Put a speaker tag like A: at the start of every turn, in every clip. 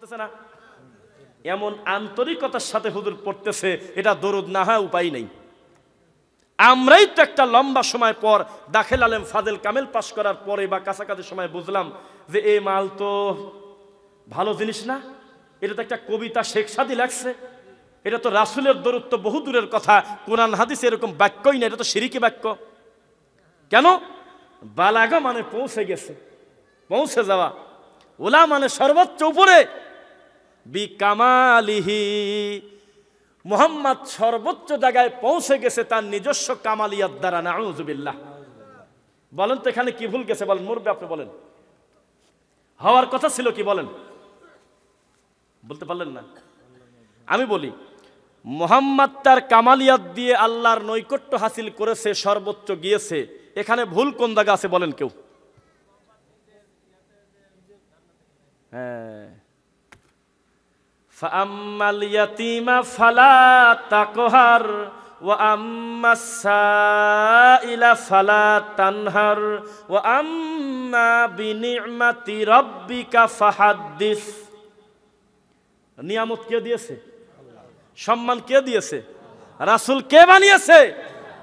A: পড়তেছে না, এমন আন্তরিকতার সাথে হুজুর পড়তেছে, এটা দরুদ না হয় উপায় নেই। আমরাই তো একটা লম্বা সময় পর দাখিল আলেম ফাজেল কামেল পাশ করার পরে বা কাছাকাছি সময় বুঝলাম যে এই মাল তো ভালো জিনিস না, এটা তো একটা কবিতা শেখ সাদি লাগছে, এটা তো রাসূলের দরুদ তো বহু দূরের কথা, কোরআন হাদিসে এরকম বাক্যই না, এটা তো শিরকি বাক্য। কেন? বালাগা মানে পৌঁছে গেছে, পৌঁছে যাওয়া, ওলা মানে সর্বোচ্চ উপরে, বিকামালিহি, মুহাম্মদ সর্বোচ্চ জায়গায় পৌঁছে গেছে তার নিজস্ব কামালিয়াত দ্বারা। নাউযুবিল্লাহ। বলেন তো এখানে কি ভুল গেছে? বলেন মুরব্বি, আপনি বলেন, হওয়ার কথা ছিল কি? বলেন, বলতে পারলেন না। আমি বলি, মুহাম্মদ তার কামালিয়াত দিয়ে আল্লাহর নৈকট্য হাসিল করেছে, সর্বোচ্চ গিয়েছে, এখানে ভুল কোন জায়গা আছে বলেন কেউ? হ্যাঁ, ফাআম্মাল ইয়াতীমা ফালা তাকহার ওয়া আম্মাস সাইলা ফালা তানহার ওয়া আম্মা বিনি'মাতি রাব্বিকা ফাহাদ্দিস। নিয়ামত কে দিয়েছে? সম্মান কে দিয়েছে? রাসূল কে বানিয়েছে?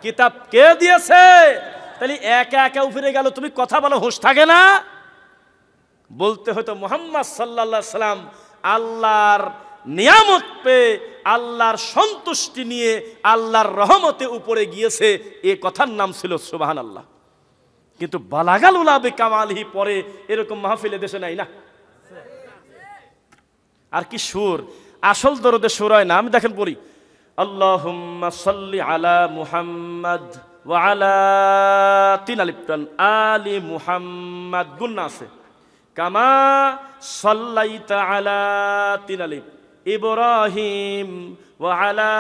A: কিতাব কে দিয়েছে? তাহলে একা একা উপরে গেল, তুমি কথা বলো, হুঁশ থাকে না? বলতে হয়তো মুহাম্মদ সাল্লাল্লাহু আলাইহি সাল্লাম আল্লাহর নিয়ামত পেয়ে, আল্লাহর সন্তুষ্টি নিয়ে, আল্লাহর রহমতে উপরে গিয়েছে, এ কথার নাম ছিল সুবহানাল্লাহ। কিন্তু বালাগাল উলা বিকামালিহি পরে এরকম মাহফিলে দেশে নাই না। আর কি সুর! আসল দরুদে সুর হয় না। আমি দেখেন পড়ি, আল্লাহুম্মা সাল্লি আলা মুহাম্মাদ ওয়া আলা, তিন আলিফ টান, আলি মুহাম্মাদ, গুন্না আছে, কামা সাল্লাইতা আলা, তিন আলিফ, ইব্রাহিম ওয়া আলা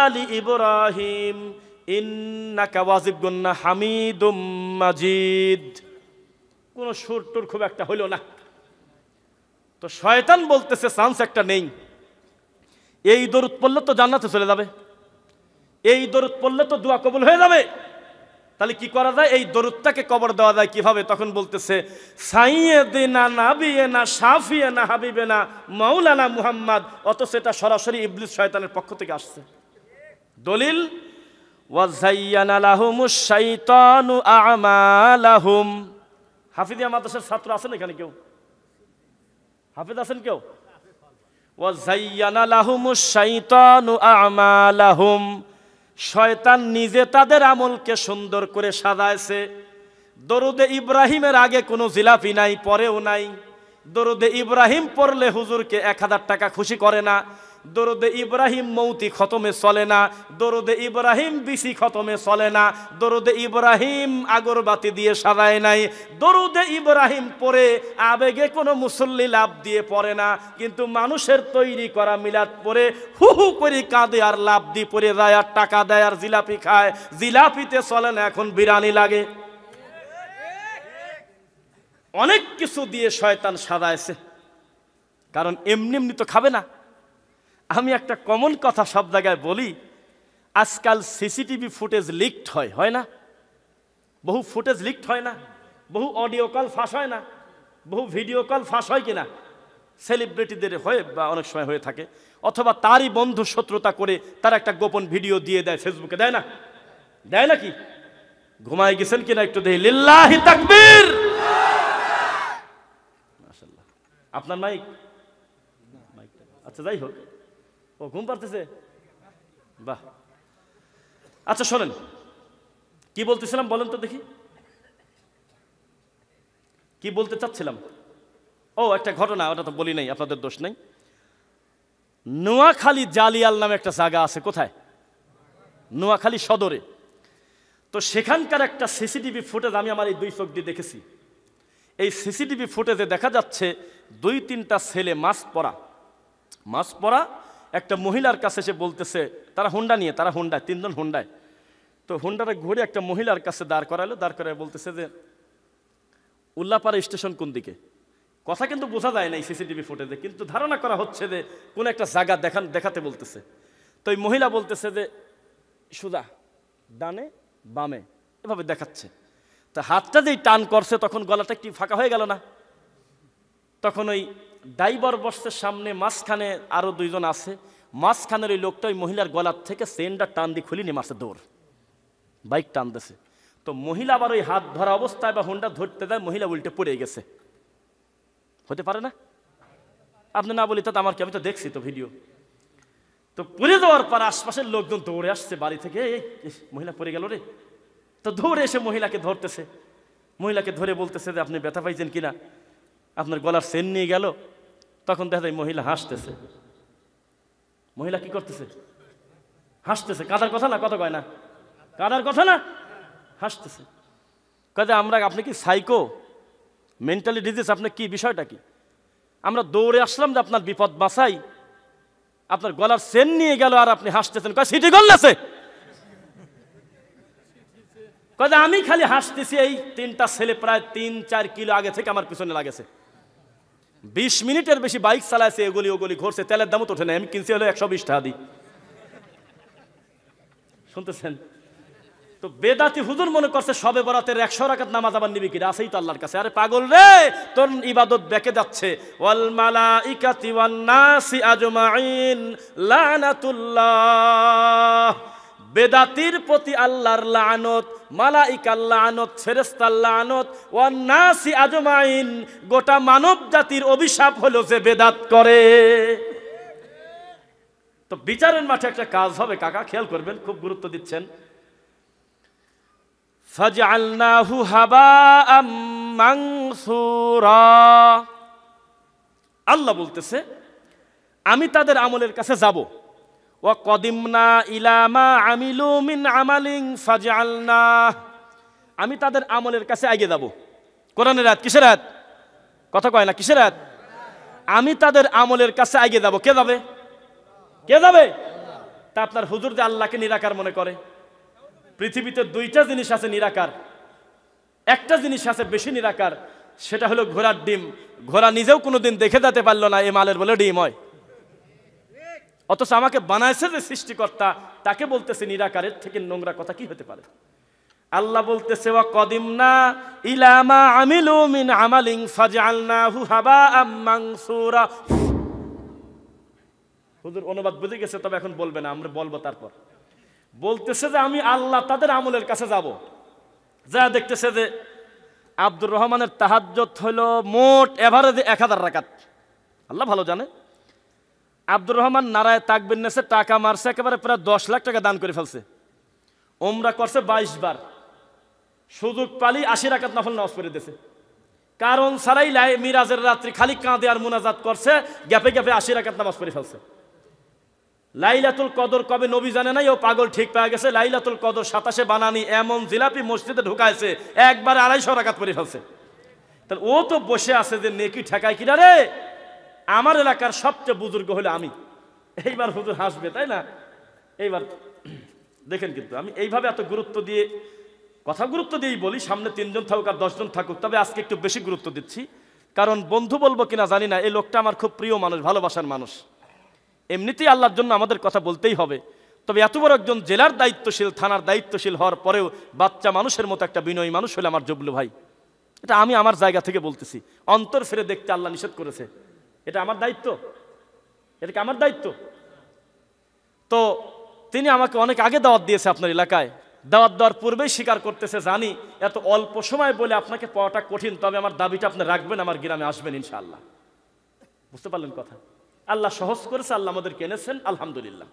A: আলি ইব্রাহিম ইন্নাকা, ওয়াজিব গুন্না, হামিদুম মাজিদ। কোন সুর টুর খুব একটা হইল না। তো শয়তান বলতেছে চান্স একটা নেই, এই দরুদ পড়লে তো জান্নাতে চলে যাবে, এই দরুদ পড়লে তো দোয়া কবুল হয়ে যাবে। তাহলে কি করা যায়? এই দরুদটাকে কবর দেওয়া যায় কিভাবে? তখন বলতেছে সাইয়্যিদিনা নাবিয়িনা শাফিয়িনা হাবিবিনা মাওলানা মুহাম্মদ, অথচ এটা সরাসরি ইবলিস শয়তানের পক্ষ থেকে আসছে। দলিল, ওয়া যায়্যানা লাহুমুশ শাইতানু আ'মালাহুম। হাফিজিয়া মাদ্রাসার ছাত্র আছেন এখানে কেউ? হাফেজ আছেন কেউ? ওয়া যায়্যানা লাহুমুশ শাইতানু আ'মালাহুম, শয়তান নিজে তাদের আমলকে সুন্দর করে সাজায়ছে। দরুদে ইব্রাহিমের আগে কোনো জিলাপি নাই, পরেও নাই। দরুদে ইব্রাহিম পড়লে হুজুরকে 1000 টাকা খুশি করে না। দরুদে ইব্রাহিম মৌতি খতমে চলে না। দরুদে ইব্রাহিম বিসি খতমে চলে না। দরুদে ইব্রাহিম আগরবাতি দিয়ে সাজায় নাই। দরুদে ইব্রাহিম পড়ে আবেগে কোনো মুসল্লি লাভ দিয়ে পড়ে না, কিন্তু মানুষের তৈরি করা মিলাদ পড়ে হু হু করে কাঁদে আর লাভ দিয়ে পড়ে যায় আর টাকা দেয় আর জিলাপি খায়। জিলাপিতে চলে না, এখন বিরিয়ানি লাগে। অনেক কিছু দিয়ে শয়তান সাজায়ছে, কারণ এমনি এমনি তো খাবে না। আমি একটা কমন কথা সব জায়গায় বলি, আজকাল সিসিটিভি ফুটেজ লিকড হয়, হয় না? বহু ফুটেজ লিকড হয় না? বহু অডিও কল ফাঁস হয় না? বহু ভিডিও কল ফাঁস হয় কিনা? সেলিব্রিটিদের হয়ে বা অনেক সময় হয়ে থাকে, অথবা তারই বন্ধু শত্রুতা করে তারা একটা গোপন ভিডিও দিয়ে দেয় ফেসবুকে, দেয় না? দেয় নাকি? ঘুমায় গেছেন কিনা একটু দেখি। লিল্লাহি তাকবীর। মাশাআল্লাহ। আপনার মাইক? আচ্ছা, যাই হোক, ও ঘুম পাড়তেছে, বাহ। আচ্ছা শোনেন, কি বলতেছিলাম বলেন তো দেখি, কি বলতে চাচ্ছিলাম? ও একটা ঘটনা, ওটা তো বলি নাই, আপনাদের দোষ নেই। নোয়াখালী জালিয়াল নামে একটা জায়গা আছে। কোথায়? নোয়াখালী সদরে। তো সেখানকার একটা সিসিটিভি ফুটেজ আমি আমার এই 2 চোখ দিয়ে দেখেছি। এই সিসিটিভি ফুটেজে দেখা যাচ্ছে 2-3টা ছেলে মাস্ক পরা একটা মহিলার কাছে এসে বলতেছে, তারা হুন্ডা নিয়ে, তারা হুন্ডায়, 3 জন হুন্ডায়। তো হুন্ডারে ঘুরে একটা মহিলার কাছে দাঁড় করালো, দাঁড় করায় বলতেছে যে উল্লাপাড়া স্টেশন কোন দিকে। কথা কিন্তু বোঝা যায় না এই সিসিটিভি ফুটেজে, কিন্তু ধারণা করা হচ্ছে যে কোন একটা জায়গা দেখাতে বলতেছে। তো এই মহিলা বলতেছে যে সোজা, ডানে বামে, এভাবে দেখাচ্ছে। তা হাতটা যেই টান করছে তখন গলাটা একটু ফাঁকা হয়ে গেল না? তখন ওই ড্রাইভার বসছে সামনে, মাঝখানে আরো দুইজন আছে, মাঝখানের ওই লোকটা ওই মহিলার গলার থেকে চেনটা টান দিয়ে খুলে নিয়ে মারছে, দৌড়, বাইক টানতেছে। তো মহিলা আবার ওই হাত ধরা অবস্থায় বা হোন্ডা ধরতে দেয়, মহিলা উল্টে পড়ে গেছে। হতে পারে না? আপনি না বলি তো আমার কি, আমি তো দেখছি তো ভিডিও। তো পড়ে যাওয়ার পর আশপাশের লোকজন দৌড়ে আসছে বাড়ি থেকে, এই মহিলা পড়ে গেল রে। তো দৌড়ে এসে মহিলাকে ধরতেছে, মহিলাকে ধরে বলতেছে যে আপনি ব্যথা পাইছেন কিনা, আপনার গলার চেন নিয়ে গেল। তখন দেখা যায় মহিলা হাসতেছে। মহিলা কি করতেছে? হাসতেছে। কাদার কথা না, কথা কয় না, কাদার কথা না, হাসতেছে। কাজে আমরা, আপনি কি সাইকো, মেন্টালি ডিজিজ, আপনার কি বিষয়টা কি? আমরা দৌড়ে আসলাম যে আপনার বিপদ বাঁচাই, আপনার গলার চেন নিয়ে গেল আর আপনি হাসতেছেন। কয় সিটি গোল আছে, কয় আমি খালি হাসতেছি, এই তিনটা ছেলে প্রায় 3-4 কিলো আগে থেকে আমার পিছনে লাগেছে, 20 মিনিটের বেশি বাইক চালাইছে, এগুলি ওগুলি ঘুরছে, তেলের দামও তো ওঠে না, আমি কিনছি হলো 120 টাকা দিই। শুনতেছেন? তো বেদাতি হুজুর মনে করছে সবে বরাতের 100 রাকাত নামাজ আবার নিবি কিনা, আছেই তো আল্লাহর কাছে। আরে পাগল রে, তোর ইবাদত বেঁকে যাচ্ছে। ওয়াল মালাইকাতি ওয়ান নাসি আজমাইন লানাতুল্লাহ। বেদাতির প্রতি আল্লাহর লানত, মালাইকার লানত, ফেরেশতার লানত, ওয়ান নাসি আজমাইন, গোটা মানব জাতির অভিশাপ হলো যে বেদাত করে। তো বিচারের মাঠে একটা কাজ হবে কাকা, খেয়াল করবেন, খুব গুরুত্ব দিচ্ছেন। ফাজআলনাহু হাবাআম মানসুরা। আল্লাহ বলতেছে আমি তাদের আমলের কাছে যাব। ওয়া কদিমনা ইলা মা আমিলু মিন আমালিন ফাজআলনা, আমি তাদের আমলের কাছে এগিয়ে যাব। কোরআনের আয়াত, কিসের আয়াত? কথা কয় না, কিসের আয়াত? আমি তাদের আমলের কাছে এগিয়ে যাব। কে যাবে? কে যাবে? তা আপনার হুজুর যে আল্লাহকে নিরাকার মনে করে। পৃথিবীতে 2টা জিনিস আছে নিরাকার, একটা জিনিস আছে বেশি নিরাকার, সেটা হলো ঘোড়ার ডিম। ঘোড়া নিজেও কোনোদিন দেখে যেতে পারলো না এ মালের বলে ডিম হয়, অথচ আমাকে বানাইছে যে সৃষ্টিকর্তা, তাকে বলতেছে নিরাকারের থেকে নোংরা কথা কি হতে পারে? আল্লাহ বলতেছে ওয়া কদিমনা ইলা মা আমিলু মিন আমালিন ফাজআলনাহু হাবাআম মানসুরা। হুজুর অনুবাদ বুঝে গেছে, তবে এখন বলবে না, আমরা বলবো। তারপর বলতেছে যে আমি আল্লাহ তাদের আমলের কাছে যাব। যা দেখতেছে যে আব্দুর রহমানের তাহাজ্জুদ হলো মোট এভারেজে 1000 রাকাত। আল্লাহ ভালো জানে। আব্দুর রহমান নারায় তাকবীর নেছে, টাকা মারছে, একেবারে প্রায় 10 লাখ টাকা দান করে ফেলছে। ওমরা করছে 22 বার, সুযোগ পালি 80 রাকাত নফল নামাজ পড়ে দিয়েছে। কারণ ছাড়াই মিরাজের রাত্রি খালি কাঁদে আর মুনাজাত করছে, গ্যাপে গ্যাপে 80 রাকাত নামাজ পড়ে ফেলছে। লাইলাতুল কদর কবে নবী জানে নাই, ও পাগল ঠিক পেয়ে গেছে। লাইলাতুল কদর 27-এ বানানি এমন জিলাপি মসজিদে ঢুকাইছে, একবার 250 রাকাত পড়ে ফেলছে। তাহলে ও তো বসে আছে যে নেকি ঠেকায় কিনা রে, আমার এলাকার সবচেয়ে বুজুর্গ হলে আমি। এইবার হুজুর হাসবে, তাই না? এইবার দেখেন, কিন্তু আমি এইভাবে এত গুরুত্ব দিয়ে কথা গুরুত্ব দিয়েই বলি, সামনে 3 জন থাকুক আর 10 জন থাকুক, তবে আজকে একটু বেশি গুরুত্ব দিচ্ছি। কারণ বন্ধু বলবো কিনা জানি না, এই লোকটা আমার খুব প্রিয় মানুষ, ভালোবাসার মানুষ। এমনিতেই আল্লাহর জন্য আমাদের কথা বলতেই হবে। তবে এত বড় একজন জেলার দায়িত্বশীল, থানার দায়িত্বশীল হওয়ার পরেও বাচ্চা মানুষের মতো একটা বিনয়ী মানুষ হলে আমার জবলু ভাই। এটা আমি আমার জায়গা থেকে বলতেছি, অন্তর ফিরে দেখতে আল্লাহ নিষেধ করেছে, এটা আমার দায়িত্ব, এটা কি আমার দায়িত্ব? তো তিনি আমাকে অনেক আগে দাওয়াত দিয়েছে আপনার এলাকায়। দাওয়াত দেওয়ার পূর্বেই স্বীকার করতেছে, জানি এত অল্প সময় বলে আপনাকে পাওয়াটা কঠিন, তবে আমার দাবিটা আপনি রাখবেন, আমার গ্রামে আসবেন ইনশাআল্লাহ। বুঝতে পারলেন কথা? আল্লাহ সহজ করেছে, আল্লাহ আমাদেরকে এনেছেন, আলহামদুলিল্লাহ।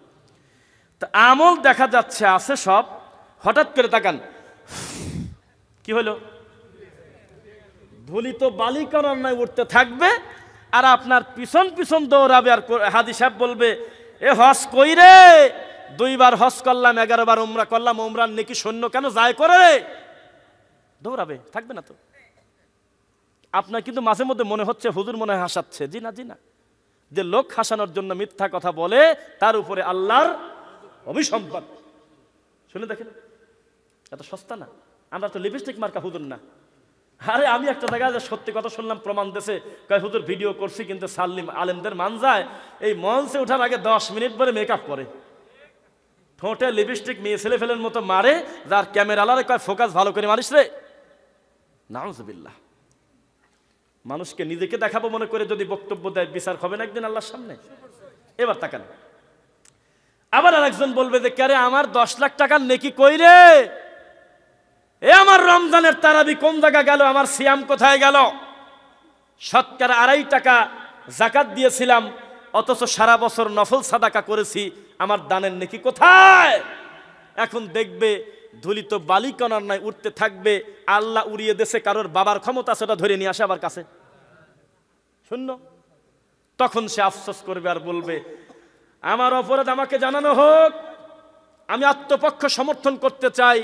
A: তা আমল দেখা যাচ্ছে আছে সব, হঠাৎ করে তাকান, কি হলো? ধুলি তো বালি কারণে উঠতে থাকবে, আর আপনার পিছন পিছন দৌড়াবে। আর হাজি সাহেব বলবে, এ হজ কই রে? 2 বার হজ করলাম, 11 বার উমরা করলাম, উমরার নেকি শূন্য কেন যায় করে? দৌড়াবে, থাকবে না তো? আপনার কিন্তু মাঝে মধ্যে মনে হচ্ছে হুজুর মনে হয় হাসাচ্ছে। জি না, জি না। যে লোক হাসানোর জন্য মিথ্যা কথা বলে, তার উপরে আল্লাহর অভিসম্পাদ। শুনে দেখেন, এত সস্তা না। আমরা তো লিপস্টিক মার্কা হুজুর না। আরে আমি একটা জায়গায় সত্যি কথা শুনলাম, প্রমাণ দেশে কয় হুজুর ভিডিও করছি, কিন্তু সাল্লিম আলেমদের মান যায়, এই মঞ্চে ওঠার আগে 10 মিনিট পরে মেকআপ করে, ঠোঁটে লিপস্টিক মেয়ে ছেলে ফেলের মতো মারে, যার ক্যামেরা আলারে কয় ফোকাস ভালো করে মারিস রে। নাউজুবিল্লাহ। মানুষকে নিজেকে দেখাবো মনে করে যদি বক্তব্য দেয়, বিচার হবে না একদিন আল্লাহর সামনে? এবার তাকান, আবার আরেকজন বলবে যে কে রে, আমার 10 লাখ টাকার নেকি কই রে? এ আমার রমজানের তারাবি কোন জায়গা গেল? আমার সিয়াম কোথায় গেল? শতকরা 2.5 টাকা যাকাত দিয়েছিলাম, অথচ সারা বছর নফল সাদাকা করেছি, আমার দানের নেকি কোথায়? এখন দেখবে ধুলিত বালিকণার নাই উঠতে থাকবে, আল্লাহ উড়িয়ে দেশে কারোর বাবার ক্ষমতা সেটা ধরে নিয়ে আসে আবার কাছে শূন্য। তখন সে আফসোস করবে আর বলবে আমার অপরাধ আমাকে জানানো হোক, আমি আত্মপক্ষ সমর্থন করতে চাই,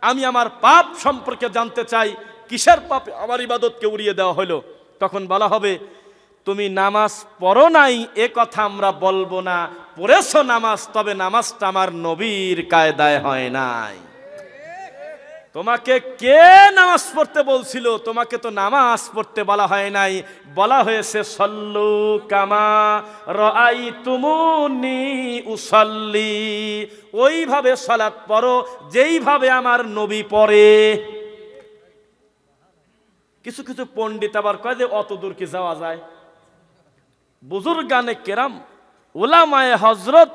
A: আমি আমার পাপ সম্পর্কে জানতে চাই, কিসের পাপে আমার ইবাদতকে উড়িয়ে দেওয়া হলো। তখন বলা হবে তুমি নামাজ পড়ো নাই এ কথা আমরা বলবো না, পড়েছো নামাজ, তবে নামাজটা আমার নবীর কায়দায় হয় নাই। তোমাকে কে নামাজ পড়তে বলছিল? তোমাকে তো নামাজ পড়তে বলা হয় নাই, বলা হয়েছে সল্লু কামা রাআইতুমুনি উসাল্লি, ওইভাবে সালাত পড়ো যেইভাবে আমার নবী পড়ে। কিছু কিছু পণ্ডিত আবার কয় যে অত দূর কি যাওয়া যায়? বুজুর্গানে কেরাম, উলামায়ে হযরত,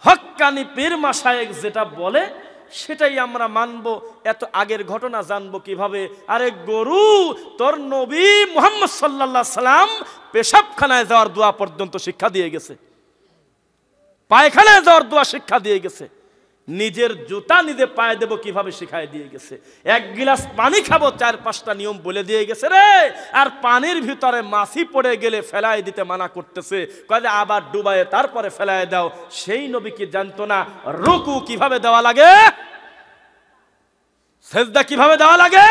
A: হক্কানি পীর মাশায়েখ যেটা বলে সেটাই আমরা মানবো। এত আগের ঘটনা জানবো কিভাবে? আরে গরু, তোর নবী মুহাম্মদ সাল্লাল্লাহু আলাইহি সাল্লাম পেশাবখানায় যাওয়ার দোয়া পর্যন্ত শিক্ষা দিয়ে গেছে, পায়খানায় যাওয়ার দোয়া শিক্ষা দিয়ে গেছে, নিজের জুতা নিজে পায়ে দেব কিভাবে শিখায় দিয়ে গেছে, 1 গিলাস পানি খাবো 4-5টা নিয়ম বলে দিয়ে গেছে রে। আর পানির ভিতরে মাছি পড়ে গেলে ফেলায় দিতে মানা করতেছে, কয়ে আবার ডুবায়ে তারপরে ফেলায় দাও। সেই নবী কি জানতো না রুকু কিভাবে দেওয়া লাগে, সেজদা কিভাবে দেওয়া লাগে,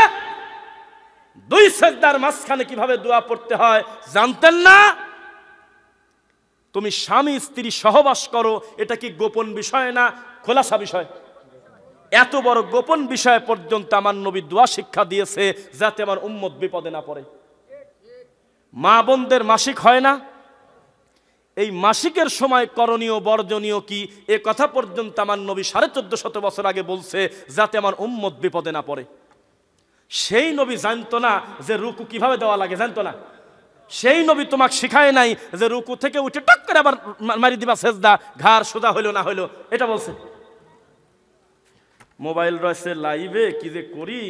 A: 2 সেজদার মাঝখানে কিভাবে দোয়া পড়তে হয় জানতেন না? তুমি স্বামী স্ত্রী সহবাস করো, এটা কি গোপন বিষয় না খোলাসা বিষয়? এত বড় গোপন বিষয় পর্যন্ত আমার নবী দোয়া শিক্ষা দিয়েছে যাতে আমার উম্মত বিপদে না পড়ে। মা বোনদের মাসিক হয় না, এই মাসিকের সময় করণীয় বর্জনীয় কি এ কথা পর্যন্ত আমার নবী 1450 বছর আগে বলছে যাতে আমার উম্মত বিপদে না পড়ে। সেই নবী জানতো না যে রুকু কিভাবে দেওয়া লাগে? জানতো না? সেই নবী তোমাকে শিখায় নাই যে রুকু থেকে উঠে টক করে আবার মারি দিবা সেজদা, ঘাড় সোজা হইলো না হইলো, এটা বলছে। মোবাইল রয়েছে লাইভে, কি যে করি,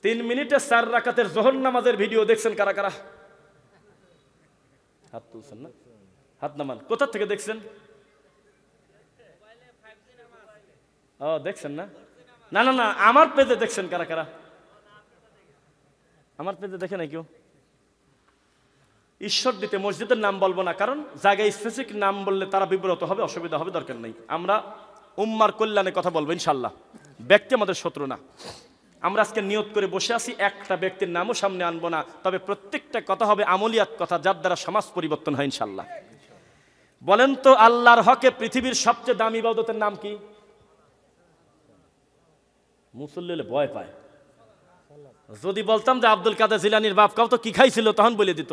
A: 3 মিনিটে 4 রাকাতের যোহর নামাজের ভিডিও দেখছেন কারা কারা? হাত তুলছেন না? হাত নামান। কোথা থেকে দেখছেন? ও দেখছেন না? না না না, আমার পেজে দেখছেন কারা কারা? আমার পেজে দেখে নাই কেউ? ঈশ্বর দিতে মসজিদের নাম বলবো না, কারণ জায়গায় স্পেসিফিক নাম বললে তারা বিব্রত হবে, অসুবিধা হবে, দরকার নেই। আমরা উম্মার কল্যাণে কথা বলবো ইনশাল্লাহ, ব্যক্তি আমাদের শত্রু না। আমরা আজকে নিয়ত করে বসে আছি, একটা ব্যক্তির নামও সামনে আনবো না, তবে প্রত্যেকটা কথা হবে আমলিয়াত কথা, যার দ্বারা সমাজ পরিবর্তন হয় ইনশাল্লাহ। বলেন তো আল্লাহর হকে পৃথিবীর সবচেয়ে দামি ইবাদতের নাম কি? মুসল্লি ভয় পায়। যদি বলতাম যে আব্দুল কাদের জিলানীর বাপ কাউ তো কি খাইছিল, তখন বলে দিত।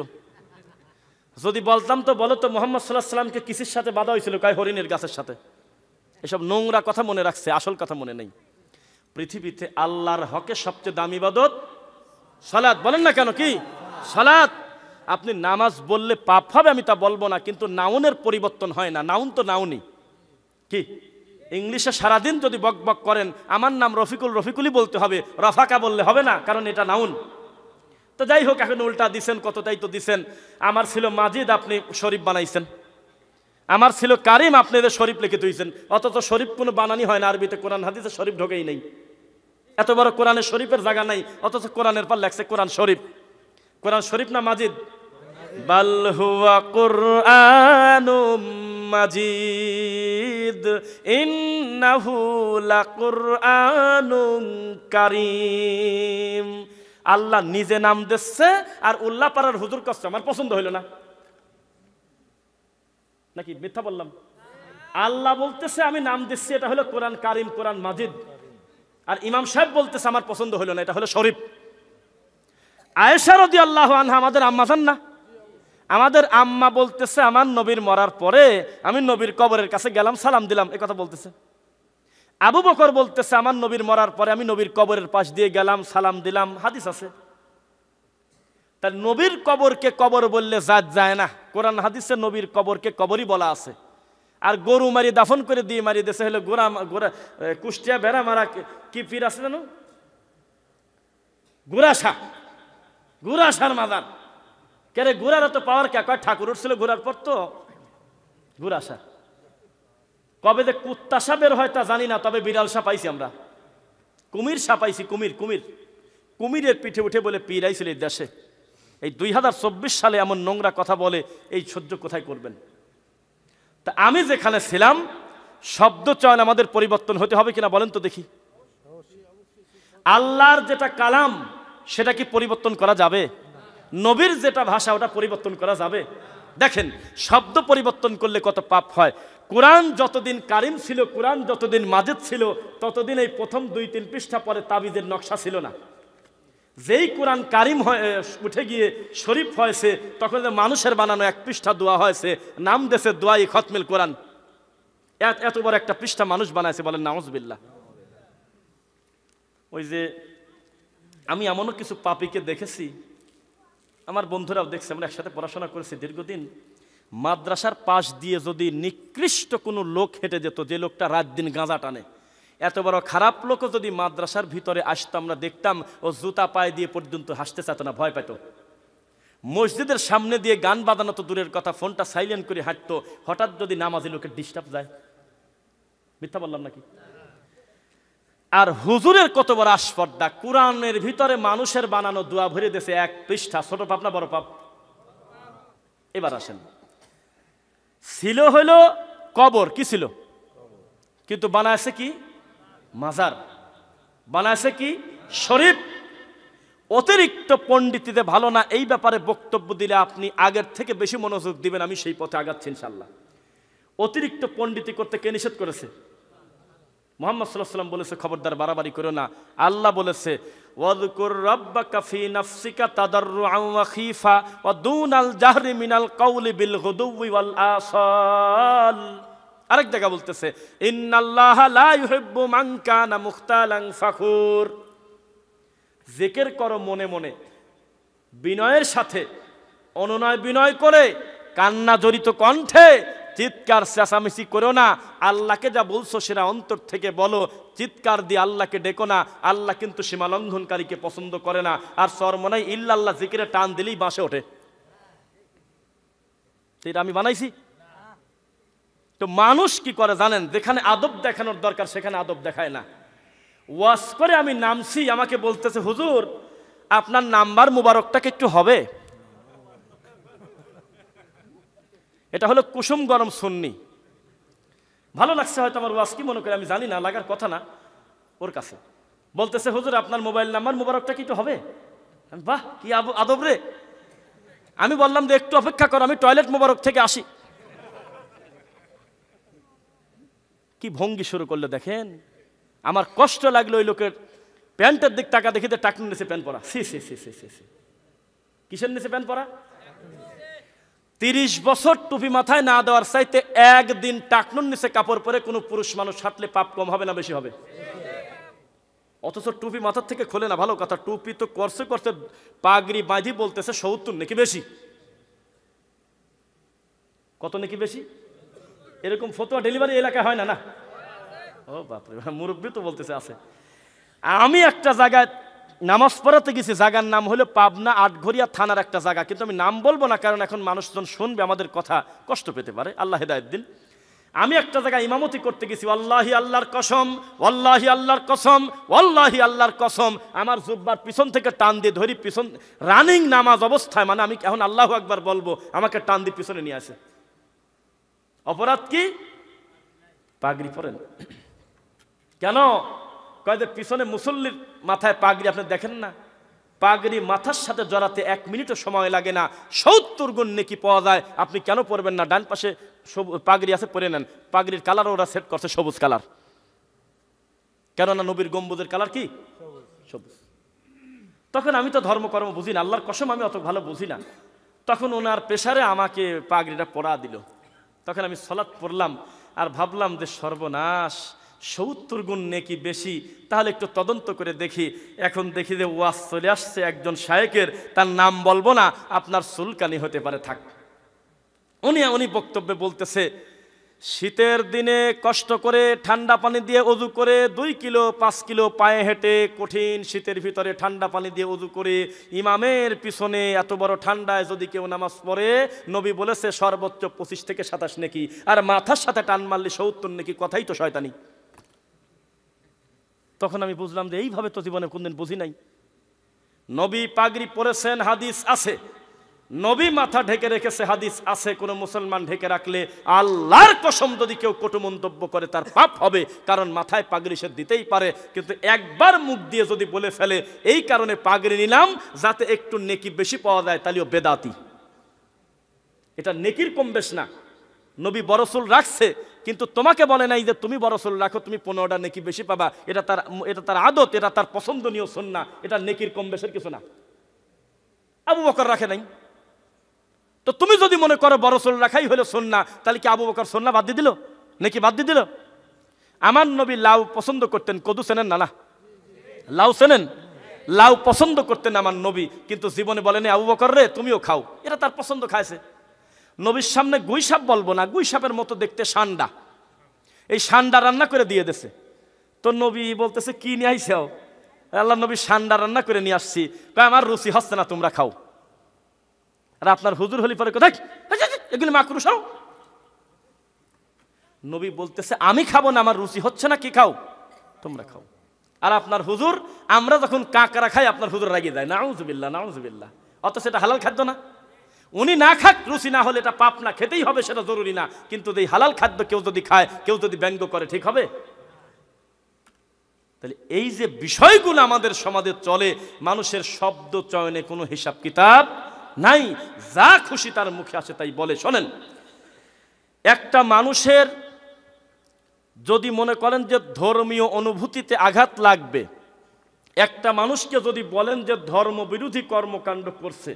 A: যদি বলতাম তো বলো তো মুহাম্মদ সাল্লাল্লাহু আলাইহি সাল্লামকে কিসের সাথে বাঁধা হয়েছিল? কয় হরিণের গাছের সাথে। এসব নোংরা কথা মনে রাখছে, আসল কথা মনে নেই। পৃথিবীতে আল্লাহর হকে সবচেয়ে দামি ইবাদত সালাত। বলেন না কেন? কি সালাত? আপনি নামাজ বললে পাপ হবে আমি তা বলবো না, কিন্তু নাউনের পরিবর্তন হয় না। নাউন তো নাউনই। কি ইংলিশে সারাদিন যদি বক বক করেন আমার নাম রফিকুল, রফিকুলই বলতে হবে, রফাকা বললে হবে না, কারণ এটা নাউন। তো যাই হোক, এখন উল্টা দিছেন, কতটাই তো দিছেন। আমার ছিল মাজিদ, আপনি শরীফ বানাইছেন। আমার ছিল কারিম, আপনি এদের শরীফ লিখে তুইছেন। অথচ শরীফ কোনো বানানি হয় না আরবিতে, কোরআন হাদিসে শরীফ ঢোকেই নেই। এত বড় কোরআনে শরীফের জায়গা নাই, অথচ কোরআনের পর লেখছে কোরআন শরীফ। কোরআন শরীফ না মাজিদ? বাল হুয়া কুরআনুম মাজিদ ইন্নাহু লাকুরআনুন কারীম। আল্লাহ নিজে নাম দিচ্ছে আর উল্লাহ পাড়ার হুজুর কষ্ট আমার পছন্দ হইল না, নাকি মিথ্যা বললাম? আল্লাহ বলতেছে আমি নাম দিচ্ছি, এটা হলো কোরআন কারিম, কোরআন মাজিদ। আর ইমাম সাহেব বলতেছে আমার পছন্দ হইল না, এটা হলো শরীফ। আয়েশা রাদিয়াল্লাহু আনহা আমাদের আম্মা জান না? আমাদের আম্মা বলতেছে আমার নবীর মরার পরে আমি নবীর কবরের কাছে গেলাম, সালাম দিলাম, এ কথা বলতেছে। আবু বকর বলতেছে আমার নবীর মরার পরে আমি নবীর কবরের পাশ দিয়ে গেলাম, সালাম দিলাম, হাদিস আছে। তার নবীর কবরকে কবর বললে জাত যায় না। কোরআন হাদিসে নবীর কবরকে কবরই বলা আছে। আর গরু মারি দাফন করে দিয়ে মারি দেশে হলো গোড়া গোড়া কুষ্টিয়া বেড়া মারা কি পীর আছে জানো, গুড়াশার মাজার। কে গুড়ার তো পাওয়ার কে কয় ঠাকুর উঠছিল ঘোরার পর তো গুড়াশা। কবে যে কুত্তা সাপ বের হয় তা জানি না, তবে বিড়াল সাপ পাইছি আমরা, কুমির সাপ পাইছি, কুমিরের পিঠে উঠে বলে পীর আইছিল এই দেশে। এই 2024 সালে এমন নোংরা কথা বলে, এই সহ্য কোথায় করবেন? তা আমি যেখানে ছিলাম শব্দ চয়ন আমাদের পরিবর্তন হতে হবে কিনা বলেন তো দেখি। আল্লাহর যেটা কালাম সেটা কি পরিবর্তন করা যাবে? নবীর যেটা ভাষা ওটা পরিবর্তন করা যাবে? দেখেন শব্দ পরিবর্তন করলে কত পাপ হয়। কোরআন যতদিন কারিম ছিল, কোরআন যতদিন মাজিদ ছিল, ততদিন এই প্রথম 2-3 পৃষ্ঠা পরে তাবিজের নকশা ছিল না। যেই কোরআন কারিম উঠে গিয়ে শরীফ হয়েছে, তখন মানুষের বানানো 1 পৃষ্ঠা দোয়া হয়েছে, নাম দেশে দোয়াই খতমিল কোরআন। এত বড় একটা পৃষ্ঠা মানুষ বানাইছে, বলেন নাউজুবিল্লাহ। ওই যে আমি এমনও কিছু পাপীকে দেখেছি, আমার বন্ধুরাও দেখছে, আমরা একসাথে পড়াশোনা করেছি দীর্ঘদিন। মাদ্রাসার পাশ দিয়ে যদি নিকৃষ্ট কোনো লোক হেঁটে যেত, যে লোকটা রাত দিন গাঁজা টানে, এত বড় খারাপ লোকও যদি মাদ্রাসার ভিতরে আসতো, আমরা দেখতাম ও জুতা পায়ে দিয়ে পর্যন্ত হাসতে চাইত না, ভয় পেত। মসজিদের সামনে দিয়ে গান বাজানো তো দূরের কথা, ফোনটা সাইলেন্ট করে হাঁটতো। হঠাৎ যদি নামাজি লোকের ডিস্টার্ব যায়, মিথ্যা বললাম নাকি? আর হুজুরের কত বড় আস্পর্ধা, কোরআনের ভিতরে মানুষের বানানো দোয়া ভরে দিয়েছে 1 পৃষ্ঠা। ছোট পাপ না বড় পাপ? এবার আসেন, ছিল হলো কবর, কি ছিল? কিন্তু বানাইছে কি? মাজার। বানাইছে কি? শরীফ। অতিরিক্ত পণ্ডিতিতে ভালো না, এই ব্যাপারে বক্তব্য দিলে আপনি আগের থেকে বেশি মনোযোগ দিবেন। আমি সেই পথে আগাচ্ছি ইনশাল্লাহ। অতিরিক্ত পণ্ডিতি করতে কে নিষেধ করেছে? মুহাম্মদ সাল্লাল্লাহু আলাইহি ওয়াসাল্লাম বলেছে খবরদার বাড়াবাড়ি করো না। আল্লাহ বলেছে ওয়াযকুর রাব্বাকা ফি নাফসিকা তাদাররুআন ওয়া খীফা ওয়া দুনাল জাহরি মিনাল কাওলি বিল গুদুওয়ি ওয়াল আসাল। আরেক জায়গা বলতেছে ইন্নাল্লাহা লা ইউহিব্বু মান কানা মুখতালান ফাখুর। জিকির করো মনে মনে, বিনয়ের সাথে, অনুনয় বিনয় করে, কান্না জড়িত কণ্ঠে, চিৎকার চেঁচামেচি করো না। আল্লাহকে যা বলছো সেটা অন্তর থেকে বলো, চিৎকার দিয়ে আল্লাহকে ডেকো না। আল্লাহ কিন্তু সীমা লঙ্ঘনকারীকে পছন্দ করে না। আর সরমনাই ইল্লাল্লাহ জিকিরে টান দিলেই বাসে ওঠে। এটা আমি বানাইছি? তো মানুষ কি করে জানেন? যেখানে আদব দেখানোর দরকার সেখানে আদব দেখায় না। ওয়াজ করে আমি নামছি, আমাকে বলতেছে হুজুর আপনার নাম্বার মুবারকটাকে একটু হবে। এটা হলো কুসুম গরম সুন্নি। ভালো লাগছে হয়তো আমার ওয়াজ, কি মনে করে আমি জানি না, লাগার কথা না ওর কাছে। বলতেছে হুজুর আপনার মোবাইল নাম্বার মুবারকটা কি একটু হবে? বাহ কি আদব রে। আমি বললাম যে একটু অপেক্ষা করো, আমি টয়লেট মুবারক থেকে আসি। কি ভঙ্গি শুরু করলে দেখেন। আমার কষ্ট লাগলো ওই লোকের প্যান্টের দিক টাকা দেখিতে, টাকনুর নিচে প্যান্ট পরা। সি সি সি সি সি, কিসের নিচে প্যান্ট পরা? 30 বছর টুপি মাথায় না দেওয়ার চাইতে একদিন টাকনুর নিচে কাপড় পরে কোনো পুরুষ মানুষ হাঁটলে পাপ কম হবে না বেশি হবে? অথচ টুপি মাথার থেকে খোলে না। ভালো কথা, টুপি তো করছে করছে, পাগড়ি বাঁধি বলতেছে 70 নাকি বেশি। কত নাকি বেশি? এরকম ফতোয়া ডেলিভারি এলাকায় হয় না? না, ও বাপরে, মুরব্বী তো বলতেছে আছে। আমি একটা জায়গায় নামাজ পড়াতে গেছি, জায়গার নাম হলো পাবনা আটঘরিয়া থানার একটা জায়গা, কিন্তু আমি নাম বলবো না, কারণ এখন মানুষজন শুনবে, আমাদের কথা কষ্ট পেতে পারে, আল্লাহ হেদায়েত দিন। আমি একটা জায়গায় ইমামতি করতে গেছি, ওয়াল্লাহি আল্লাহর কসম, ওয়াল্লাহি আল্লাহর কসম, ওয়াল্লাহি আল্লাহর কসম, আমার জুব্বার পিছন থেকে টান দিয়ে ধরি, পিছন রানিং নামাজ অবস্থায়, মানে আমি এখন আল্লাহু আকবার বলবো, আমাকে টান দিয়ে পিছনে নিয়ে আসে। অপরাধ কি? পাগড়ি পরেন কেন? কয় যে পিছনে মুসল্লির মাথায় পাগড়ি আপনি দেখেন না? পাগড়ি মাথার সাথে জড়াতে 1 মিনিটও সময় লাগে না, 70 গুণ নেকি পাওয়া যায়। আপনি কেন পরবেন না? ডান পাশে পাগড়ি আছে, পরে নেন। পাগড়ির কালার ওরা সেট করছে সবুজ কালার, কেননা নবীর গম্বুজের কালার কি? সবুজ। তখন আমি তো ধর্মকর্ম বুঝি না, আল্লাহর কসম আমি অত ভালো বুঝি না। তখন ওনার পেশারে আমাকে পাগড়িটা পরা দিল। তখন আমি সালাত পড়লাম আর ভাবলাম যে সর্বনাশ, 70 গুণ নেকি বেশি, তাহলে একটু তদন্ত করে দেখি। এখন দেখি যে ওয়াজ চলে আসছে একজন শায়েখের, তার নাম বলবো না, আপনার চুলকানি হতে পারে, থাক। উনি বক্তব্যে বলতেছে, শীতের দিনে কষ্ট করে ঠান্ডা পানি দিয়ে ওযু করে 2 কিলো 5 কিলো পায়ে হেঁটে কঠিন শীতের ভিতরে ঠান্ডা পানি দিয়ে ওযু করে ইমামের পিছনে এত বড় ঠান্ডায় যদি কেউ নামাজ পড়ে, নবী বলেছে সর্বোচ্চ 25 থেকে 27 নেকি, আর মাথার সাথে টান মারলে 70 নেকি। কথাই তো শয়তানি। তখন আমি বুঝলাম যে এইভাবে তো জীবনে কোনদিন বুঝি নাই। নবী পাগড়ি পরেছেন, হাদিস আছে। নবী মাথা ঢেকে রেখেছে, হাদিস আছে। কোনো মুসলমান ঢেকে রাখলে আল্লাহর কসম যদি কেউ কটু মন্তব্য করে তার পাপ হবে, কারণ মাথায় পাগড়ি সে দিতেই পারে। কিন্তু একবার মুখ দিয়ে যদি বলে ফেলে এই কারণে পাগড়ি নিলাম যাতে একটু নেকি বেশি পাওয়া যায়, তাহলেও বেদাতি। এটা নেকির কম বেশ না। নবী বড় চুল রাখছে, কিন্তু তোমাকে বলে নাই যে তুমি বড় চুল রাখো, তুমি 15টা নেকি বেশি পাবা। এটা তার আদত, এটা তার পছন্দনীয় সুন্নাহ। এটা নেকির কম বেশের কিছু না। আবু বকর রাখে নাই, তো তুমি যদি মনে করো বড় চুল রাখাই হলো সুন্নাহ, তাহলে কি আবু বকর সুন্নাহ বাদ দিয়ে দিল, নেকি বাদ দিয়ে দিল? আমার নবী লাউ পছন্দ করতেন। কদু চেনেন না? না, লাউ চেনেন? লাউ পছন্দ করতেন আমার নবী, কিন্তু জীবনে বলেনি আবু বকর রে তুমিও খাও। এটা তার পছন্দ, খাইছে। নবীর সামনে গুই সাপ বলবো না, গুই সাপের মতো দেখতে সান্ডা, এই সান্ডা রান্না করে দিয়ে দিছে। তো নবী বলতেছে কি নিয়ে আইসাও? আল্লাহ নবী সান্ডা রান্না করে নিয়ে আসছি। আমার রুচি হচ্ছে না, তোমরা খাও। আর আপনার হুজুর হলি পরে কোথায় এগুলি মাকরুহ। নবী বলতেছে আমি খাবো না, আমার রুচি হচ্ছে না, কি খাও? তোমরা খাও। আর আপনার হুজুর, আমরা যখন কাঁকড়া খাই আপনার হুজুর রাগিয়ে যায়, নাউজুবিল্লাহ নাউজুবিল্লাহ। অথচ এটা হালাল খাদ্য না। উনি না খাক, রুচি না হলে এটা পাপ না, খেতেই হবে, সেটা জরুরি না। কিন্তু এই হালাল খাদ্য কেউ যদি খায়, কেউ যদি ব্যঙ্গ করে, ঠিক হবে? তাহলে এই যে বিষয়গুলো আমাদের সমাজে চলে, মানুষের শব্দ চয়নে কোনো হিসাব কিতাব নাই, যা খুশি তার মুখে আসে তাই বলে। শোনেন, একটা মানুষের যদি মনে করেন যে ধর্মীয় অনুভূতিতে আঘাত লাগবে, একটা মানুষকে যদি বলেন যে ধর্ম বিরোধী কর্মকাণ্ড করছে,